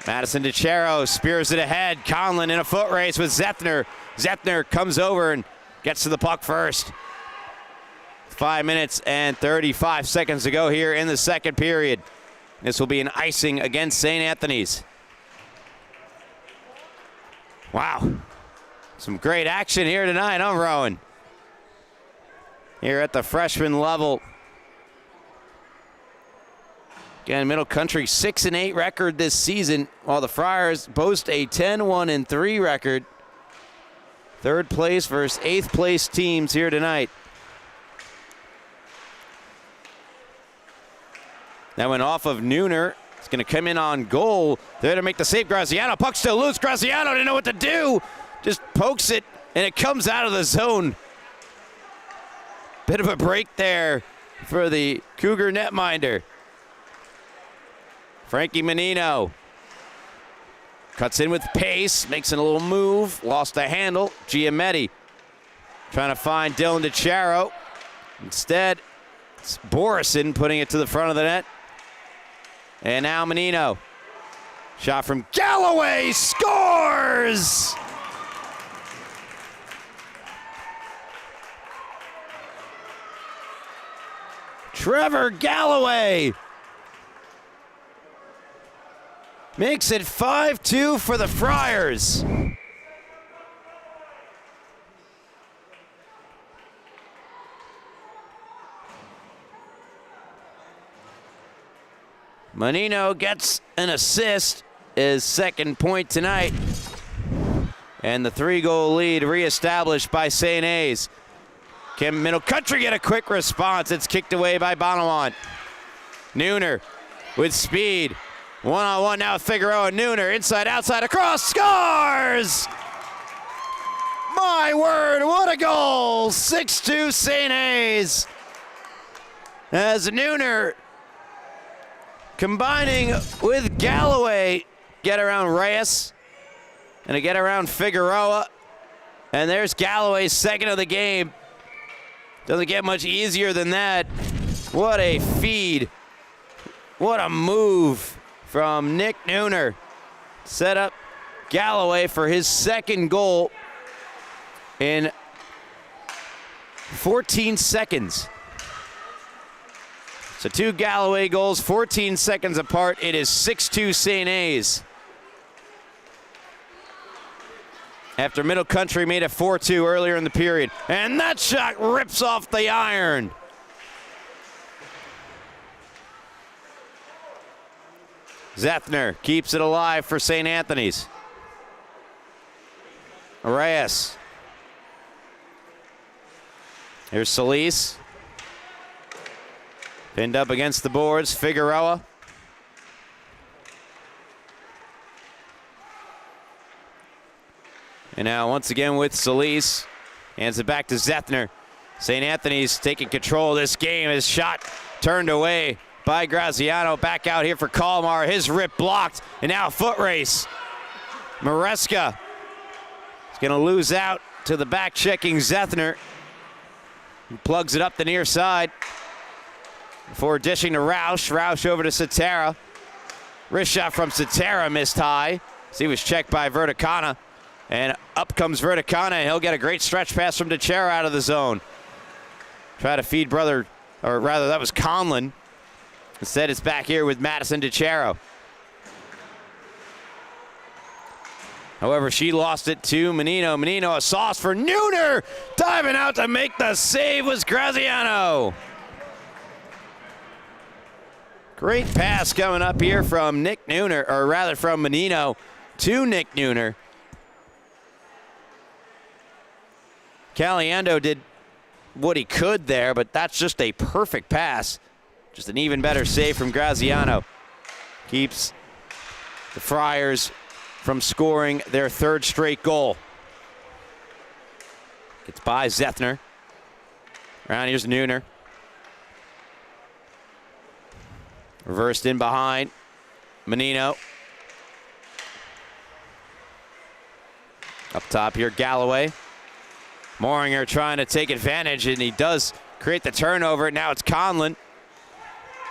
Madison DeCharo spears it ahead. Conlon in a foot race with Zethner. Zethner comes over and gets to the puck first. 5 minutes and 35 seconds to go here in the second period. This will be an icing against St. Anthony's. Wow. Some great action here tonight, huh, Rowan? Here at the freshman level. Again, Middle Country 6-8 record this season, while the Friars boast a 10-1-3 record. Third place versus eighth place teams here tonight. That went off of Nooner. It's going to come in on goal. There to make the save. Graziano. Puck still loose. Graziano didn't know what to do. Just pokes it, and it comes out of the zone. Bit of a break there for the Cougar netminder. Frankie Menino cuts in with pace, makes a little move, lost the handle. Giametti trying to find Dylan DiChiaro. Instead, it's Borison putting it to the front of the net. And now Menino. Shot from Galloway, scores! Trevor Galloway makes it 5-2 for the Friars. Menino gets an assist, his second point tonight. And the 3-goal lead reestablished by St. A's. Can Middle Country get a quick response? It's kicked away by Bonawant. Nooner with speed. One-on-one now with Figueroa. Nooner inside, outside, across, scores! My word, what a goal! 6-2 St. A's. As Nooner combining with Galloway, get around Reyes and a get around Figueroa. And there's Galloway's second of the game. Doesn't get much easier than that. What a feed. What a move from Nick Nooner. Set up Galloway for his second goal in 14 seconds. So 2 Galloway goals, 14 seconds apart. It is 6-2 St. A's. After Middle Country made it 4-2 earlier in the period. And that shot rips off the iron. Zethner keeps it alive for St. Anthony's. Reyes. Here's Solis. Pinned up against the boards, Figueroa. And now once again with Solis. Hands it back to Zethner. St. Anthony's taking control of this game. His shot turned away by Graziano. Back out here for Kalmar. His rip blocked. And now a foot race. Maresca is going to lose out to the back checking Zethner. He plugs it up the near side. Before dishing to Roush. Roush over to Cetera. Wrist shot from Cetera missed high. So he was checked by Verticana. And up comes Verticana, and he'll get a great stretch pass from DiChiaro out of the zone. Try to feed brother, or rather that was Conlon. Instead it's back here with Madison DiChiaro. However, she lost it to Menino. Menino a sauce for Nooner. Diving out to make the save was Graziano. Great pass coming up here from Nick Nooner, or rather from Menino to Nick Nooner. Caliendo did what he could there, but that's just a perfect pass. Just an even better save from Graziano. Keeps the Friars from scoring their third straight goal. Gets by Zethner. Around here's Nooner. Reversed in behind. Menino. Up top here, Galloway. Moringer trying to take advantage, and he does create the turnover. Now it's Conlon.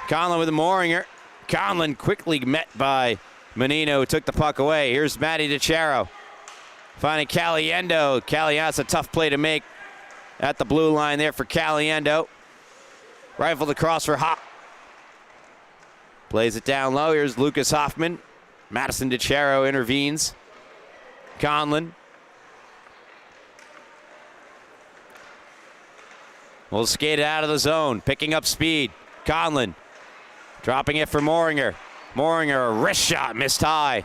Conlon with the Moringer. Conlon quickly met by Menino, who took the puck away. Here's Matty DiChiaro. Finding Caliendo. Caliendo's a tough play to make at the blue line there for Caliendo. Rifled across for Hop. Plays it down low. Here's Lucas Hoffman. Madison DiChiaro intervenes. Conlon. Will skate it out of the zone, picking up speed. Conlon dropping it for Moringer. Moringer, a wrist shot, missed high.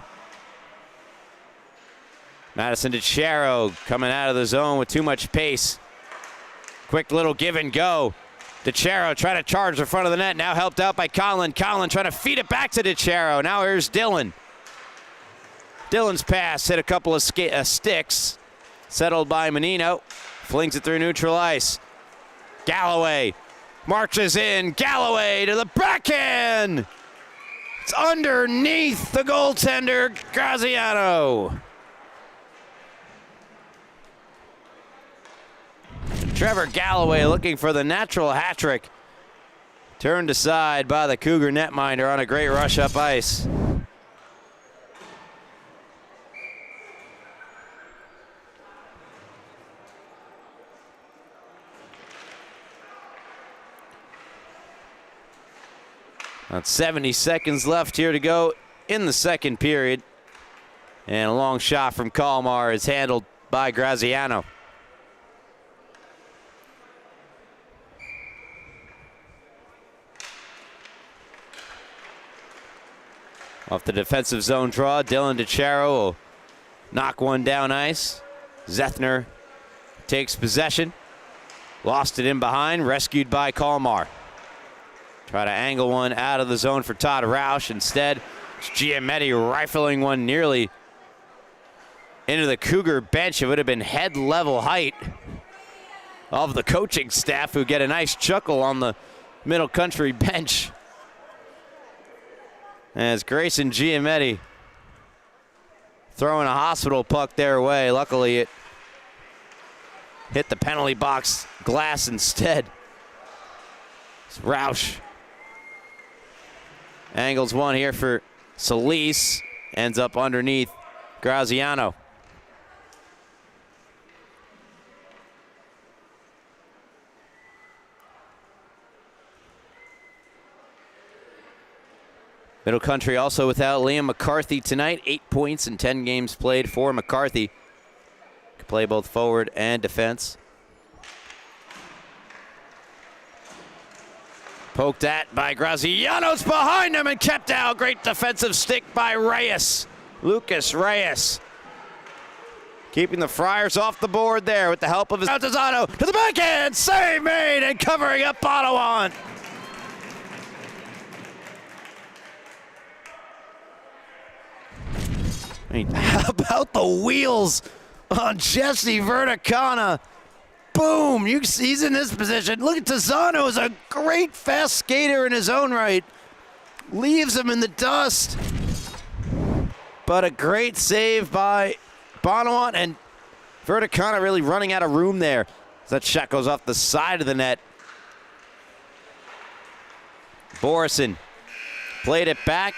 Madison DeChero coming out of the zone with too much pace. Quick little give and go. DeChero trying to charge in front of the net, now helped out by Conlon. Conlon trying to feed it back to DeChero. Now here's Dillon. Dillon's pass hit a couple of sticks. Settled by Menino. Flings it through neutral ice. Galloway marches in. Galloway to the backhand. It's underneath the goaltender, Graziano. Trevor Galloway looking for the natural hat trick. Turned aside by the Cougar netminder on a great rush up ice. About 70 seconds left here to go in the second period. And a long shot from Kalmar is handled by Graziano. Off the defensive zone draw, Dylan DeChero will knock one down ice. Zethner takes possession. Lost it in behind, rescued by Kalmar. Try to angle one out of the zone for Todd Roush. Instead, it's Giametti rifling one nearly into the Cougar bench. It would have been head level height of the coaching staff, who get a nice chuckle on the Middle Country bench. As Grayson Giametti throwing a hospital puck their way. Luckily, it hit the penalty box glass instead. It's Roush angles one here for Solis. Ends up underneath Graziano. Middle Country also without Liam McCarthy tonight. 8 points in 10 games played for McCarthy. Can play both forward and defense. Poked at by Graziano's behind him and kept out. Great defensive stick by Reyes. Lucas Reyes. Keeping the Friars off the board there with the help of his Altazano to the backhand. Save made and covering up Bonawant. I mean, how about the wheels on Jesse Verticana? Boom, he's in this position. Look at Tizano, is a great fast skater in his own right. Leaves him in the dust. But a great save by Bonawant, and Verticana really running out of room there. That shot goes off the side of the net. Borison played it back,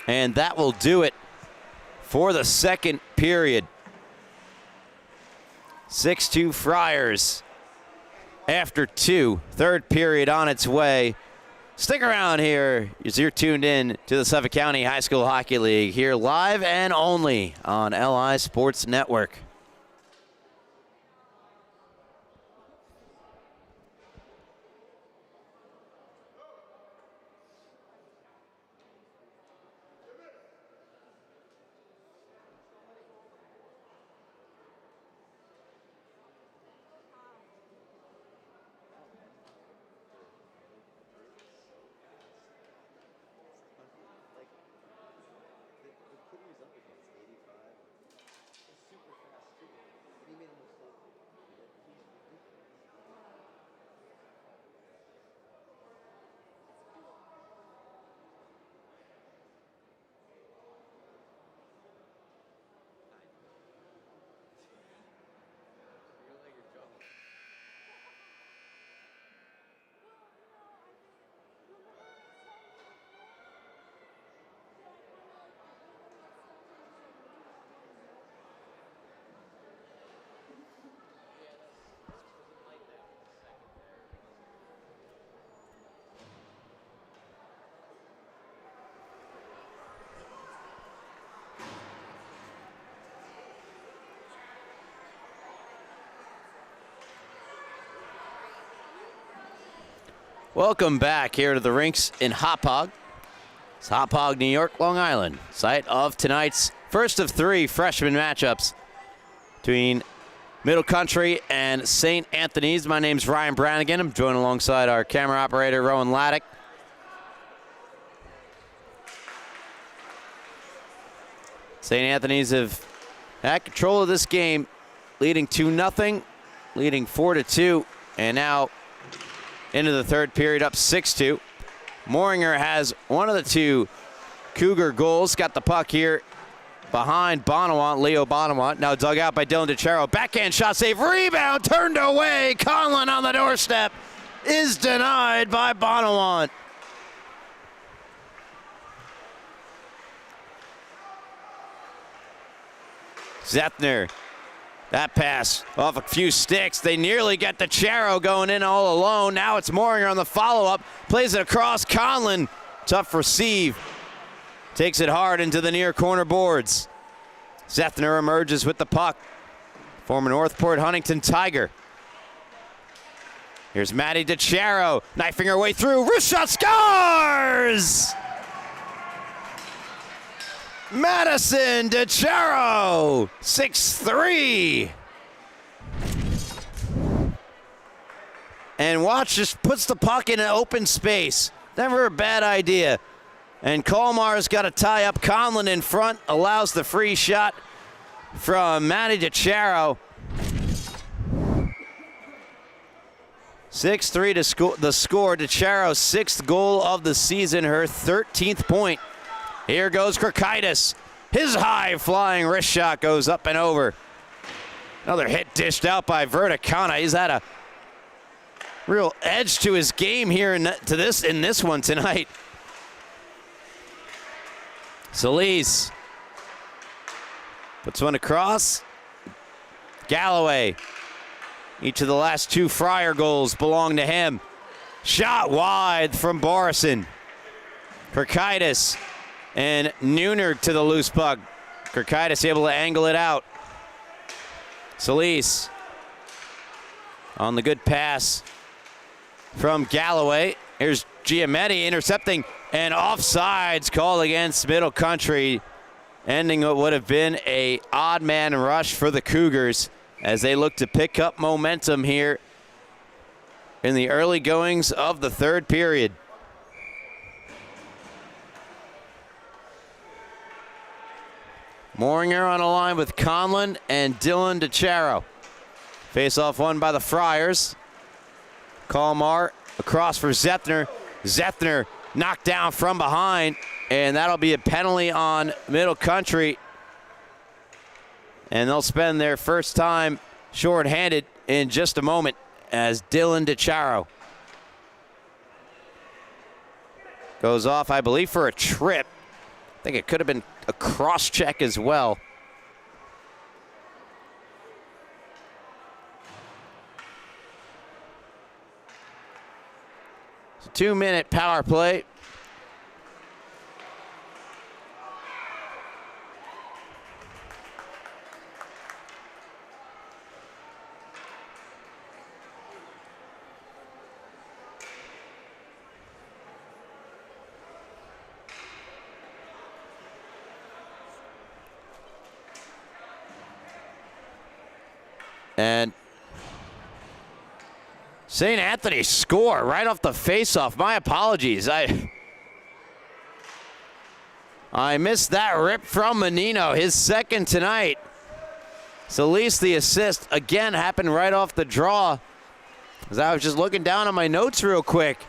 and that will do it for the second period. 6-2 Friars after two. Third period on its way. Stick around here as you're tuned in to the Suffolk County High School Hockey League, here live and only on LI Sports Network. Welcome back here to the rinks in Hauppauge. It's Hauppauge, New York, Long Island, site of tonight's first of 3 freshman matchups between Middle Country and St. Anthony's. My name's Ryan Brannigan. I'm joined alongside our camera operator, Rowan Laddick. St. Anthony's have had control of this game, leading 2-0, leading 4-2, and now into the third period up 6-2. Moringer has one of the 2 Cougar goals. Got the puck here behind Bonawant, Leo Bonawant. Now dug out by Dylan DeCharo. Backhand shot save, rebound, turned away. Conlon on the doorstep is denied by Bonawant. Zethner. That pass off a few sticks. They nearly get DeCharo going in all alone. Now it's Moringer on the follow-up. Plays it across. Conlon, tough receive. Takes it hard into the near corner boards. Zethner emerges with the puck. Former Northport Huntington Tiger. Here's Matty DeCharo, knifing her way through. Wrist shot, scores! Madison DeCharo, 6-3. And Watts just puts the puck in an open space. Never a bad idea. And Colmar's got to tie up Conlon in front, allows the free shot from Matty DeCharo. 6-3 to the score. DeCharo's 6th goal of the season, her 13th point. Here goes Krakaitis. His high flying wrist shot goes up and over. Another hit dished out by Verticana. He's had a real edge to his game here in this one tonight. Solis puts one across. Galloway. Each of the last 2 Friar goals belong to him. Shot wide from Borison. Krakaitis. And Nooner to the loose puck. Krakaitis able to angle it out. Solis on the good pass from Galloway. Here's Giametti intercepting, and offsides called against Middle Country, ending what would have been an odd man rush for the Cougars as they look to pick up momentum here in the early goings of the third period. Moringer on a line with Conlon and Dylan DeCharo. Face-off won by the Friars. Colmar across for Zethner. Zethner knocked down from behind, and that'll be a penalty on Middle Country. And they'll spend their first time shorthanded in just a moment as Dylan DeCharo goes off, I believe, for a trip. I think it could have been a cross check as well. It's a 2-minute power play. And St. Anthony score right off the faceoff. My apologies. I missed that rip from Menino, his second tonight. Solis the assist again happened right off the draw. As I was just looking down on my notes real quick,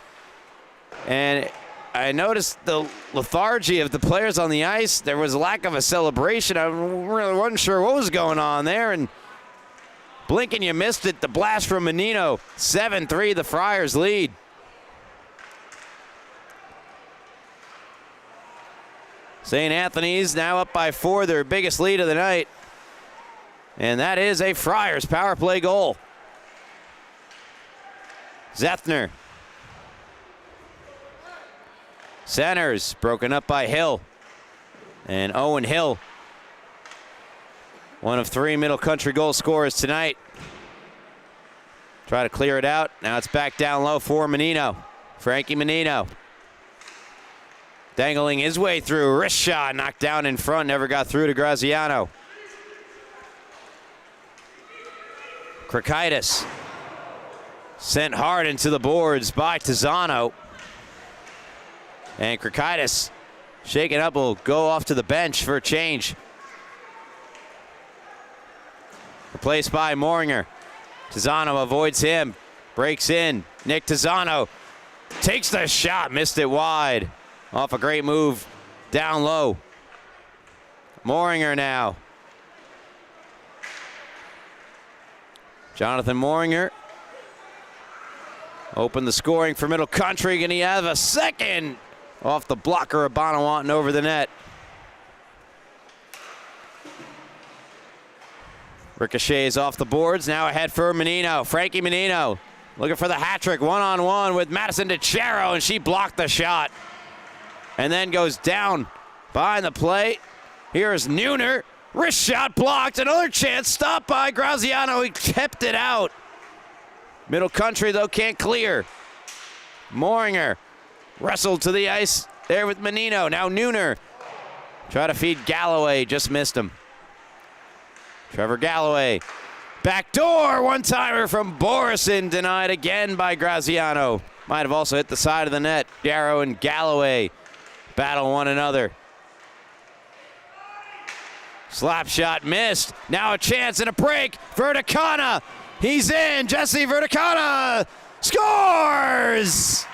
and I noticed the lethargy of the players on the ice. There was a lack of a celebration. I really wasn't sure what was going on there, and blink and you missed it. The blast from Menino. 7-3, the Friars lead. St. Anthony's now up by 4, their biggest lead of the night. And that is a Friars power play goal. Zethner. Centers, broken up by Hill. And Owen Hill, one of 3 Middle Country goal scorers tonight. Try to clear it out. Now it's back down low for Menino. Frankie Menino dangling his way through. Wrist shot knocked down in front, never got through to Graziano. Krakaitis sent hard into the boards by Tizzano. And Krakaitis, shaken up, will go off to the bench for a change. Replaced by Moringer. Tizzano avoids him, breaks in. Nick Tizzano takes the shot, missed it wide. Off a great move down low. Moringer now. Jonathan Moringer. Open the scoring for Middle Country. Can he have a second? Off the blocker of Bonawant and over the net. Ricochets off the boards. Now ahead for Menino. Frankie Menino looking for the hat trick. One-on-one with Madison DeChero, and she blocked the shot. And then goes down behind the plate. Here's Neuner. Wrist shot blocked. Another chance stopped by Graziano. He kept it out. Middle Country, though, can't clear. Moringer wrestled to the ice there with Menino. Now Neuner. Try to feed Galloway. Just missed him. Trevor Galloway. Backdoor one-timer from Borison. Denied again by Graziano. Might have also hit the side of the net. Darrow and Galloway battle one another. Slap shot missed. Now a chance and a break. Verticana. He's in. Jesse Verticana scores!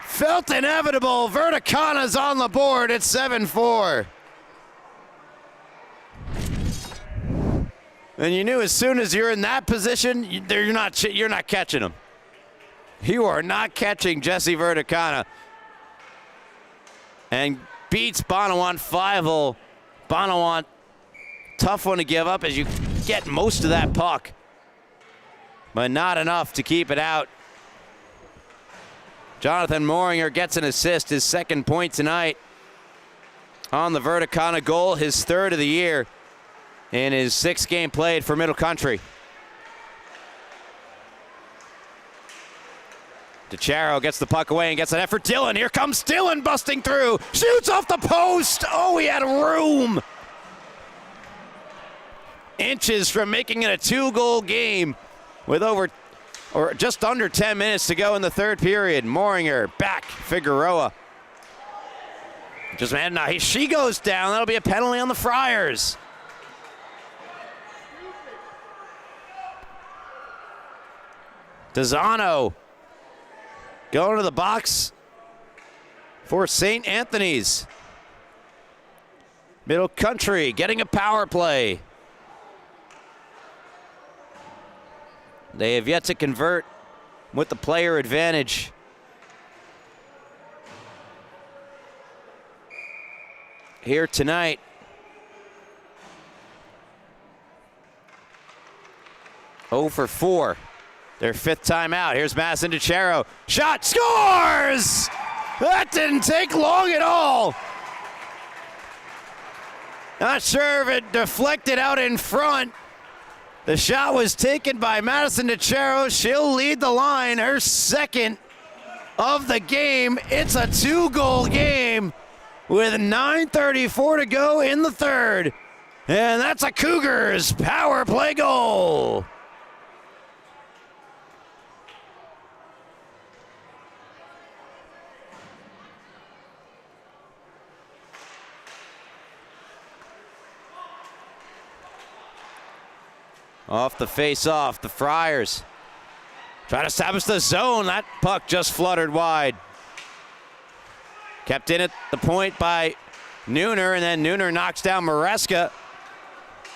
Felt inevitable. Verticana's on the board at 7-4. And you knew as soon as you're in that position, you're not catching him. You are not catching Jesse Verticana. And beats Bonawant 5-0. Bonawant, tough one to give up as you get most of that puck, but not enough to keep it out. Jonathan Moringer gets an assist, his second point tonight on the Verticana goal, his third of the year in his sixth game played for Middle Country. DeChero gets the puck away and gets an effort. Dillon, here comes Dillon busting through. Shoots off the post. Oh, he had room. Inches from making it a two-goal game with just under 10 minutes to go in the third period. Moringer back, Figueroa. Just man, now she goes down. That'll be a penalty on the Friars. Tizzano going to the box for St. Anthony's. Middle Country getting a power play. They have yet to convert with the player advantage. Here tonight. Oh for 4. Their fifth time out. Here's Madison DeChero. Shot, scores! That didn't take long at all. Not sure if it deflected out in front. The shot was taken by Madison DeChero. She'll lead the line, her second of the game. It's a two-goal game with 9:34 to go in the third. And that's a Cougars power play goal. Off the face-off, the Friars try to establish the zone. That puck just fluttered wide. Kept in at the point by Neuner, and then Neuner knocks down Maresca.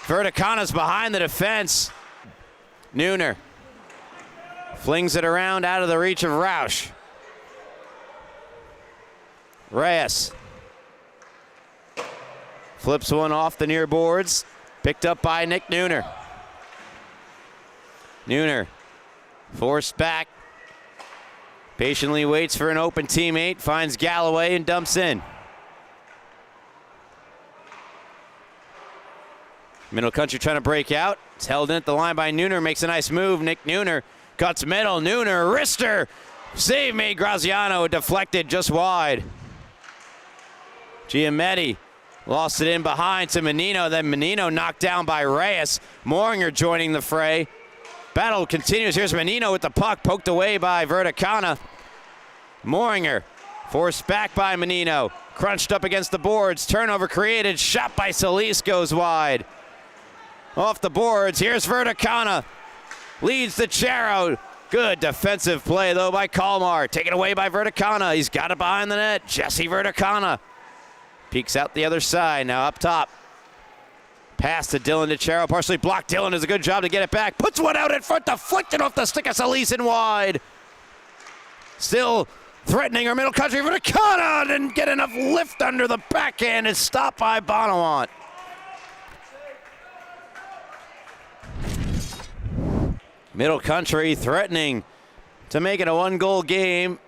Verticana's behind the defense. Neuner flings it around out of the reach of Roush. Reyes flips one off the near boards, picked up by Nick Neuner. Neuner forced back, patiently waits for an open teammate, finds Galloway and dumps in. Middle Country trying to break out. It's held in at the line by Neuner, makes a nice move. Nick Neuner Cuts middle, Nooner, wrister. Save made, Graziano deflected just wide. Giametti lost it in behind to Menino, then Menino knocked down by Reyes. Moringer joining the fray. Battle continues. Here's Menino with the puck, poked away by Verticana. Moringer forced back by Menino. Crunched up against the boards. Turnover created. Shot by Solis goes wide. Off the boards. Here's Verticana. Leads to Charo. Good defensive play, though, by Kalmar. Taken away by Verticana. He's got it behind the net. Jesse Verticana peeks out the other side. Now up top. Pass to Dylan DeCharo. Partially blocked. Dylan does a good job to get it back. Puts one out in front. Deflected off the stick of Solis and wide. Still threatening our middle country. Verticana didn't get enough lift under the backhand. It's stopped by Bonawant. Middle country threatening to make it a one-goal game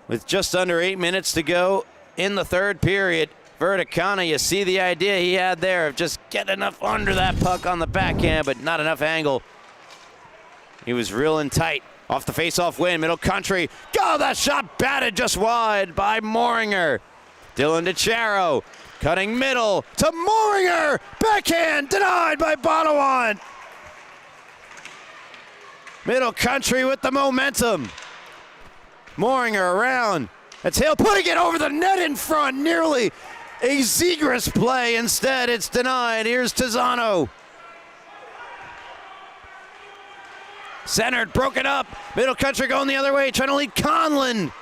with just under 8 minutes to go in the third period. Verticana, you see the idea he had there of just getting enough under that puck on the backhand, but not enough angle. He was reeling tight. Off the face-off win, middle country. Oh, that shot batted just wide by Moringer. Dylan DeCharo cutting middle to Moringer. Backhand denied by Bonawant. Middle country with the momentum. Moringer around. That's Hale putting it over the net in front. Nearly a Zegras play. Instead, it's denied. Here's Tizzano. Centered, broken up. Middle country going the other way, trying to lead Conlon.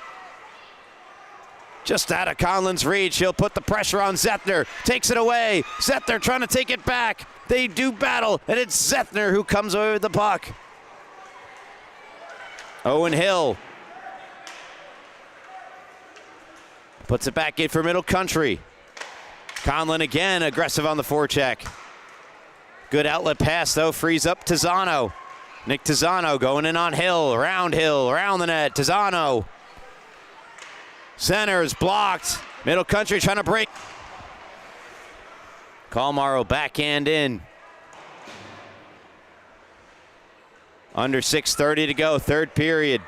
Just out of Conlon's reach. He'll put the pressure on Zethner. Takes it away. Zethner trying to take it back. They do battle, and it's Zethner who comes away with the puck. Owen Hill puts it back in for middle country. Conlon again aggressive on the forecheck. Good outlet pass though, frees up Tizzano. Nick Tizzano going in on Hill, around the net. Tizzano. Center is blocked. Middle country trying to break. Kalmar will backhand in. Under 6:30 to go, third period.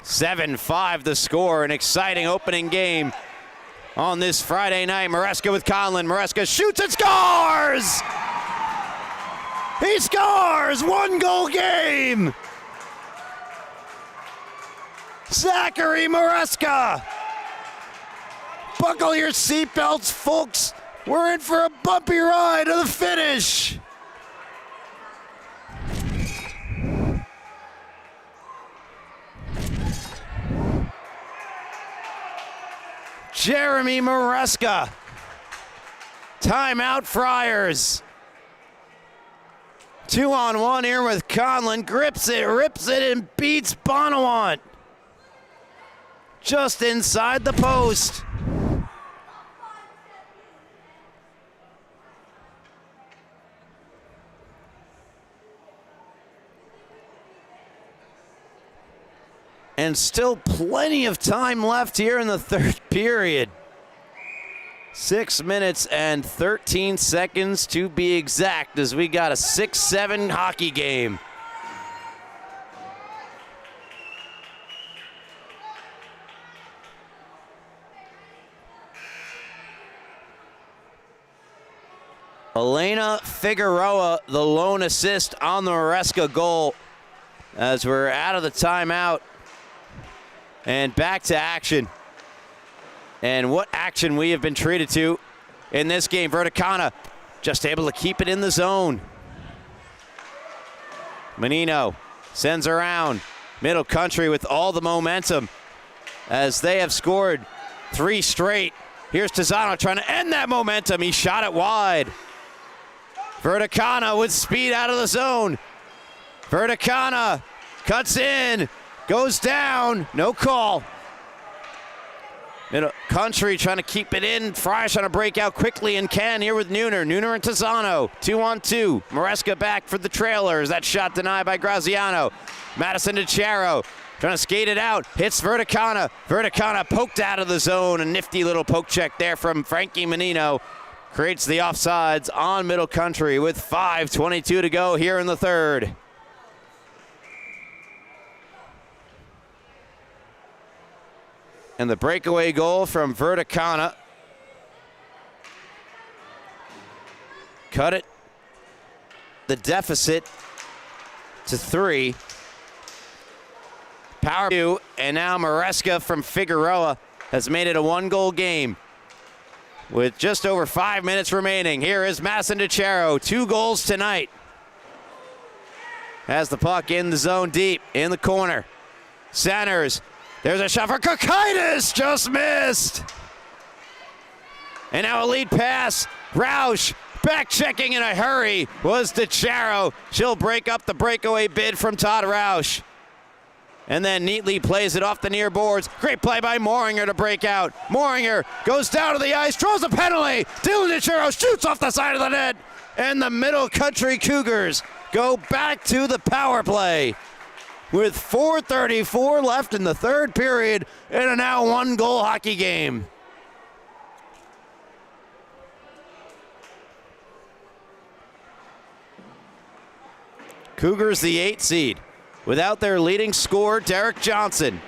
7-5 the score, an exciting opening game on this Friday night. Maresca with Conlon. Maresca shoots and scores! He scores! One-goal game! Zachary Maresca! Buckle your seatbelts, folks. We're in for a bumpy ride to the finish. Jeremy Maresca. Timeout Friars. 2-on-1 here with Conlon. Grips it, rips it, and beats Bonawant. Just inside the post. And still plenty of time left here in the third period. 6 minutes and 13 seconds to be exact, as we got a 6-7 hockey game. Elena Figueroa, the lone assist on the Maresca goal, as we're out of the timeout. And back to action. And what action we have been treated to in this game. Verticana just able to keep it in the zone. Menino sends around. Middle country with all the momentum as they have scored 3 straight. Here's Tizzano trying to end that momentum. He shot it wide. Verticana with speed out of the zone. Verticana cuts in. Goes down, no call. Middle country trying to keep it in. Friars trying to break out quickly and can here with Nooner. Nooner and Tizzano, 2-on-2. Maresca back for the Trailers. That shot denied by Graziano. Madison DeCharo trying to skate it out. Hits Verticana. Verticana poked out of the zone. A nifty little poke check there from Frankie Menino. Creates the offsides on middle country with 5:22 to go here in the third. And the breakaway goal from Verticana cut it, the deficit, to 3. Power 2, and now Maresca from Figueroa has made it a 1-goal game. With just over 5 minutes remaining, here is Madison DeCharo, 2 goals tonight. Has the puck in the zone deep, in the corner. Centers, there's a shot for Kokaitis, just missed. And now a lead pass, Roush, back checking in a hurry was DeCharo. She'll break up the breakaway bid from Todd Roush. And then neatly plays it off the near boards. Great play by Moringer to break out. Moringer goes down to the ice, draws a penalty. Dylan DeCharo shoots off the side of the net. And the Middle Country Cougars go back to the power play. With 4:34 left in the third period in a now 1-goal hockey game. Cougars the 8 seed. Without their leading scorer, Derek Johnson,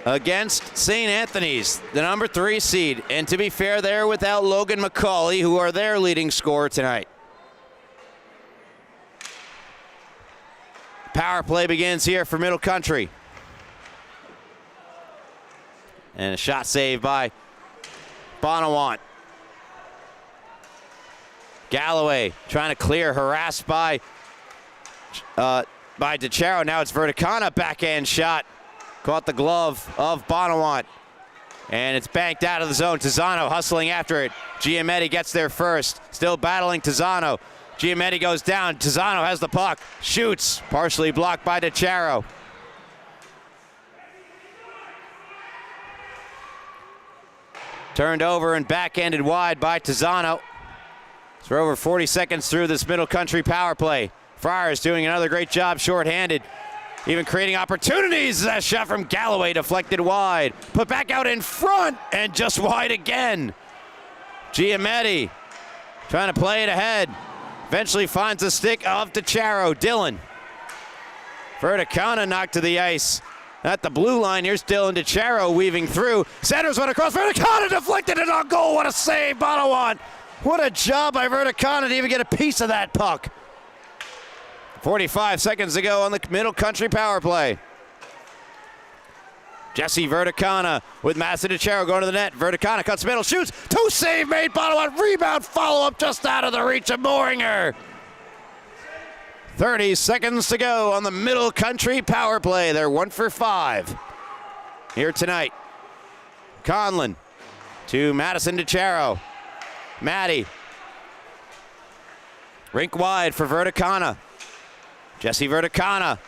against St. Anthony's, the number 3 seed. And to be fair, they're without Logan McCauley, who are their leading scorer tonight. Power play begins here for Middle Country. And a shot saved by Bonawant. Galloway trying to clear, harassed by DeCharo. Now it's Verticana, backhand shot. Caught the glove of Bonawant. And it's banked out of the zone. Tizzano hustling after it. Giametti gets there first. Still battling Tizzano. Giametti goes down. Tizzano has the puck. Shoots. Partially blocked by DeCharo. Turned over and backhanded wide by Tizzano. So we're over 40 seconds through this Middle Country power play. Friars doing another great job shorthanded. Even creating opportunities. That shot from Galloway deflected wide. Put back out in front and just wide again. Giametti trying to play it ahead. Eventually finds the stick of DeCharo. Dylan. Verticana knocked to the ice. At the blue line, here's Dylan DeCharo weaving through. Centers went across. Verticana deflected it on goal. What a save, Bonawant. What a job by Verticana to even get a piece of that puck. 45 seconds to go on the Middle Country power play. Jesse Verticana with Madison DeCharo going to the net. Verticana cuts middle, shoots. 2 save made. Bonawant rebound, follow-up just out of the reach of Moringer. 30 seconds to go on the Middle Country power play. They're 1 for 5 here tonight. Conlon to Madison DeCharo. Maddie. Rink wide for Verticana. Jesse Verticana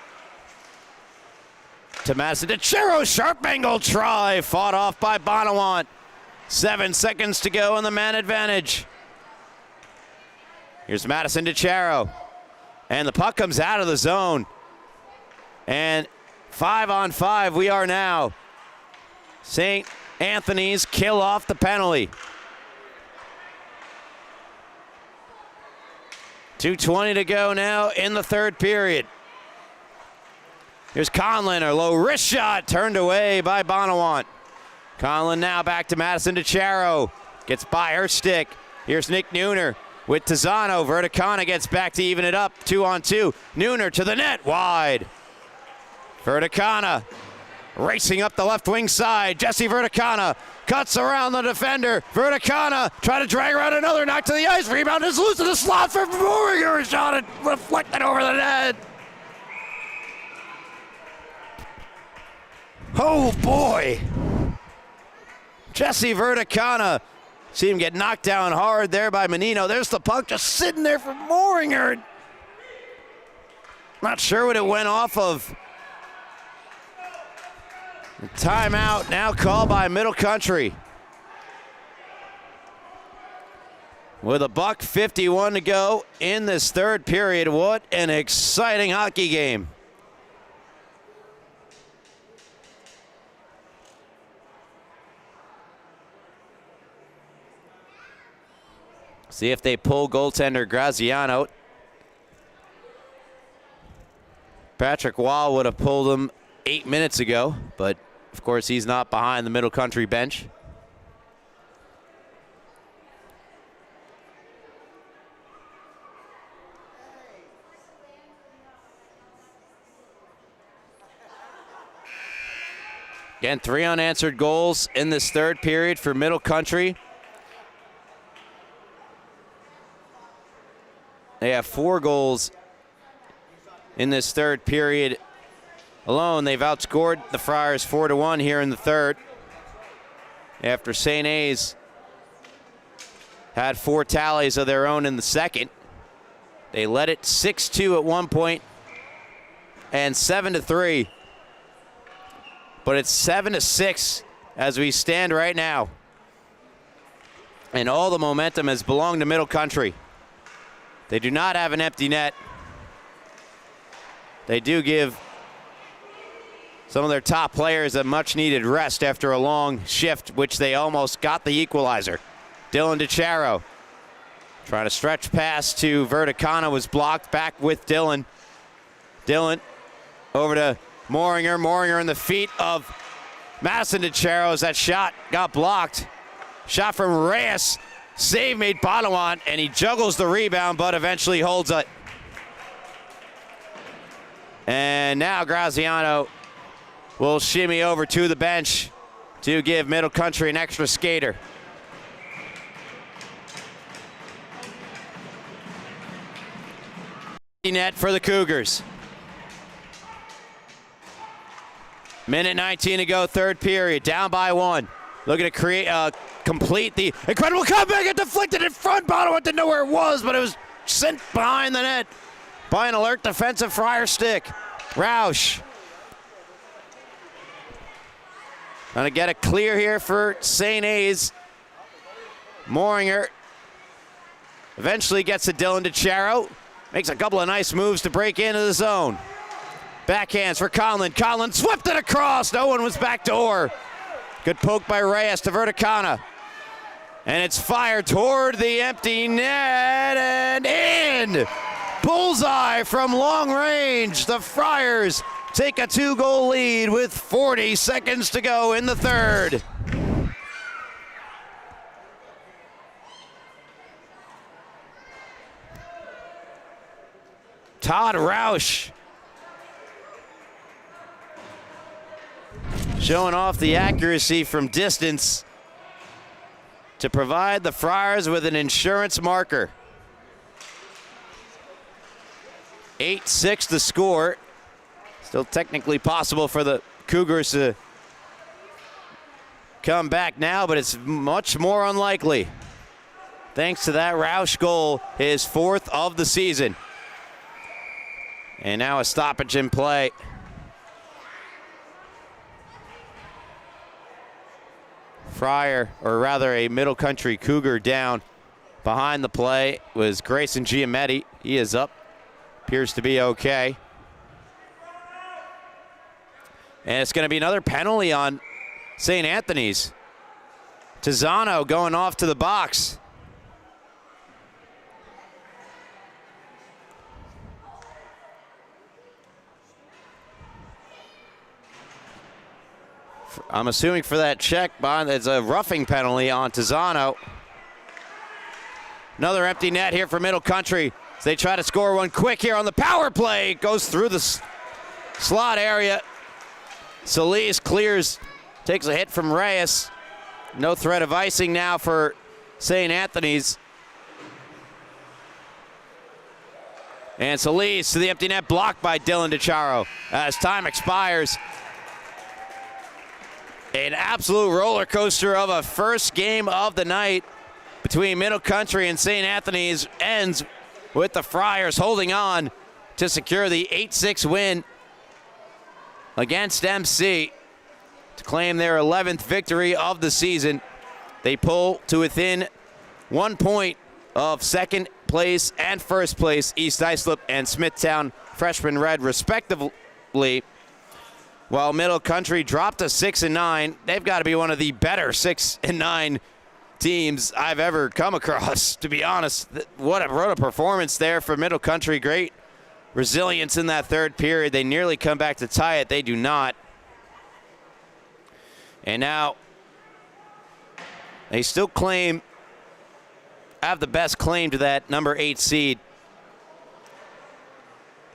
to Madison DeCharo. Sharp angle try. Fought off by Bonawant. 7 seconds to go on the man advantage. Here's Madison DeCharo. And the puck comes out of the zone. And 5-on-5 we are now. St. Anthony's kill off the penalty. 2:20 to go now in the third period. Here's Conlon, a low wrist shot turned away by Bonawant. Conlon now back to Madison DeCharo. Gets by her stick. Here's Nick Nooner with Tizzano. Verticana gets back to even it up. 2-on-2. Nooner to the net, wide. Verticana racing up the left wing side. Jesse Verticana cuts around the defender. Verticana try to drag around another, knock to the ice. Rebound is loose in the slot for Moringer. Shot it reflected over the net. Oh boy. Jesse Verticana. See him get knocked down hard there by Menino. There's the puck just sitting there for Moringer. Not sure what it went off of. Timeout now called by Middle Country. With $1:51 to go in this third period. What an exciting hockey game. See if they pull goaltender Graziano. Patrick Wall would have pulled him 8 minutes ago, but Of course, he's not behind the Middle Country bench. Again, 3 unanswered goals in this third period for Middle Country. They have 4 goals in this third period alone. They've outscored the Friars 4-1 here in the third. After St. A's had 4 tallies of their own in the second. They led it 6-2 at one point and 7-3. But it's 7-6 as we stand right now. And all the momentum has belonged to Middle Country. They do not have an empty net. They do give some of their top players a much-needed rest after a long shift, which they almost got the equalizer. Dylan DeCharo trying to stretch pass to Verticana, was blocked back with Dylan. Dylan over to Moringer. Moringer in the feet of Madison DeCharo as that shot got blocked. Shot from Reyes. Save made Bonawant, and he juggles the rebound, but eventually holds it. And now Graziano will shimmy over to the bench to give Middle Country an extra skater. Net for the Cougars. Minute 19 to go, third period, down by 1. Looking to complete the incredible comeback. It deflected in front. Bonawant didn't know where it was, but it was sent behind the net by an alert defensive Friar stick. Roush. Trying to get a clear here for St. A's. Moringer eventually gets to Dylan DeCharo. Makes a couple of nice moves to break into the zone. Backhands for Conlon. Conlon swept it across. No one was backdoor. Good poke by Reyes to Verticana. And it's fired toward the empty net and in. Bullseye from long range. The Friars take a 2-goal lead with 40 seconds to go in the third. Todd Roush showing off the accuracy from distance to provide the Friars with an insurance marker. 8-6 the score. Still technically possible for the Cougars to come back now, but it's much more unlikely. Thanks to that Roush goal, his 4th of the season. And now a stoppage in play. Friar, or rather a Middle Country Cougar down behind the play was Grayson Giametti. He is up, appears to be okay. And it's going to be another penalty on St. Anthony's. Tizano going off to the box. I'm assuming for that check, it's a roughing penalty on Tizano. Another empty net here for Middle Country as they try to score one quick here on the power play. Goes through the slot area. Solis clears, takes a hit from Reyes. No threat of icing now for St. Anthony's. And Solis to the empty net, blocked by Dylan DeCharo as time expires. An absolute roller coaster of a first game of the night between Middle Country and St. Anthony's ends with the Friars holding on to secure the 8-6 win against MC to claim their 11th victory of the season. They pull to within 1 point of second place and first place, East Islip and Smithtown Freshman Red respectively. While Middle Country dropped to 6-9, they've got to be one of the better 6-9 teams I've ever come across, to be honest. What a performance there for Middle Country. Great resilience in that third period. They nearly come back to tie it. They do not. And now they still have the best claim to that number 8 seed.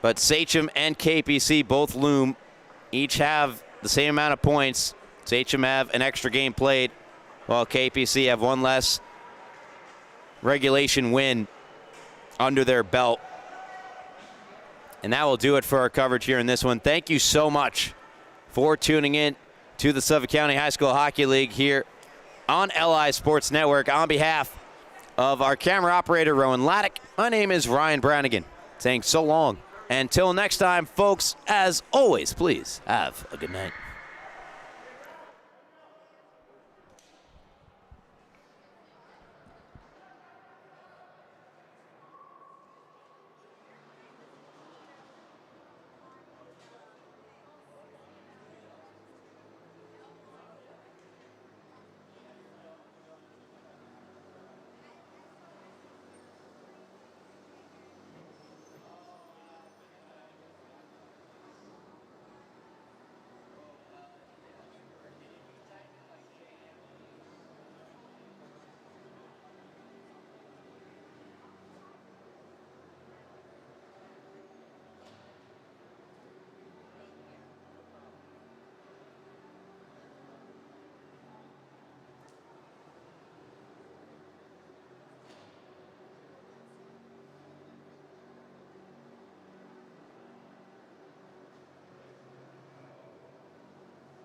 But Sachem and KPC both loom. Each have the same amount of points. Sachem have an extra game played, while KPC have one less regulation win under their belt. And that will do it for our coverage here in this one. Thank you so much for tuning in to the Suffolk County High School Hockey League here on LI Sports Network. On behalf of our camera operator, Rowan Laddick, my name is Ryan Brannigan, saying so long. Until next time, folks, as always, please have a good night.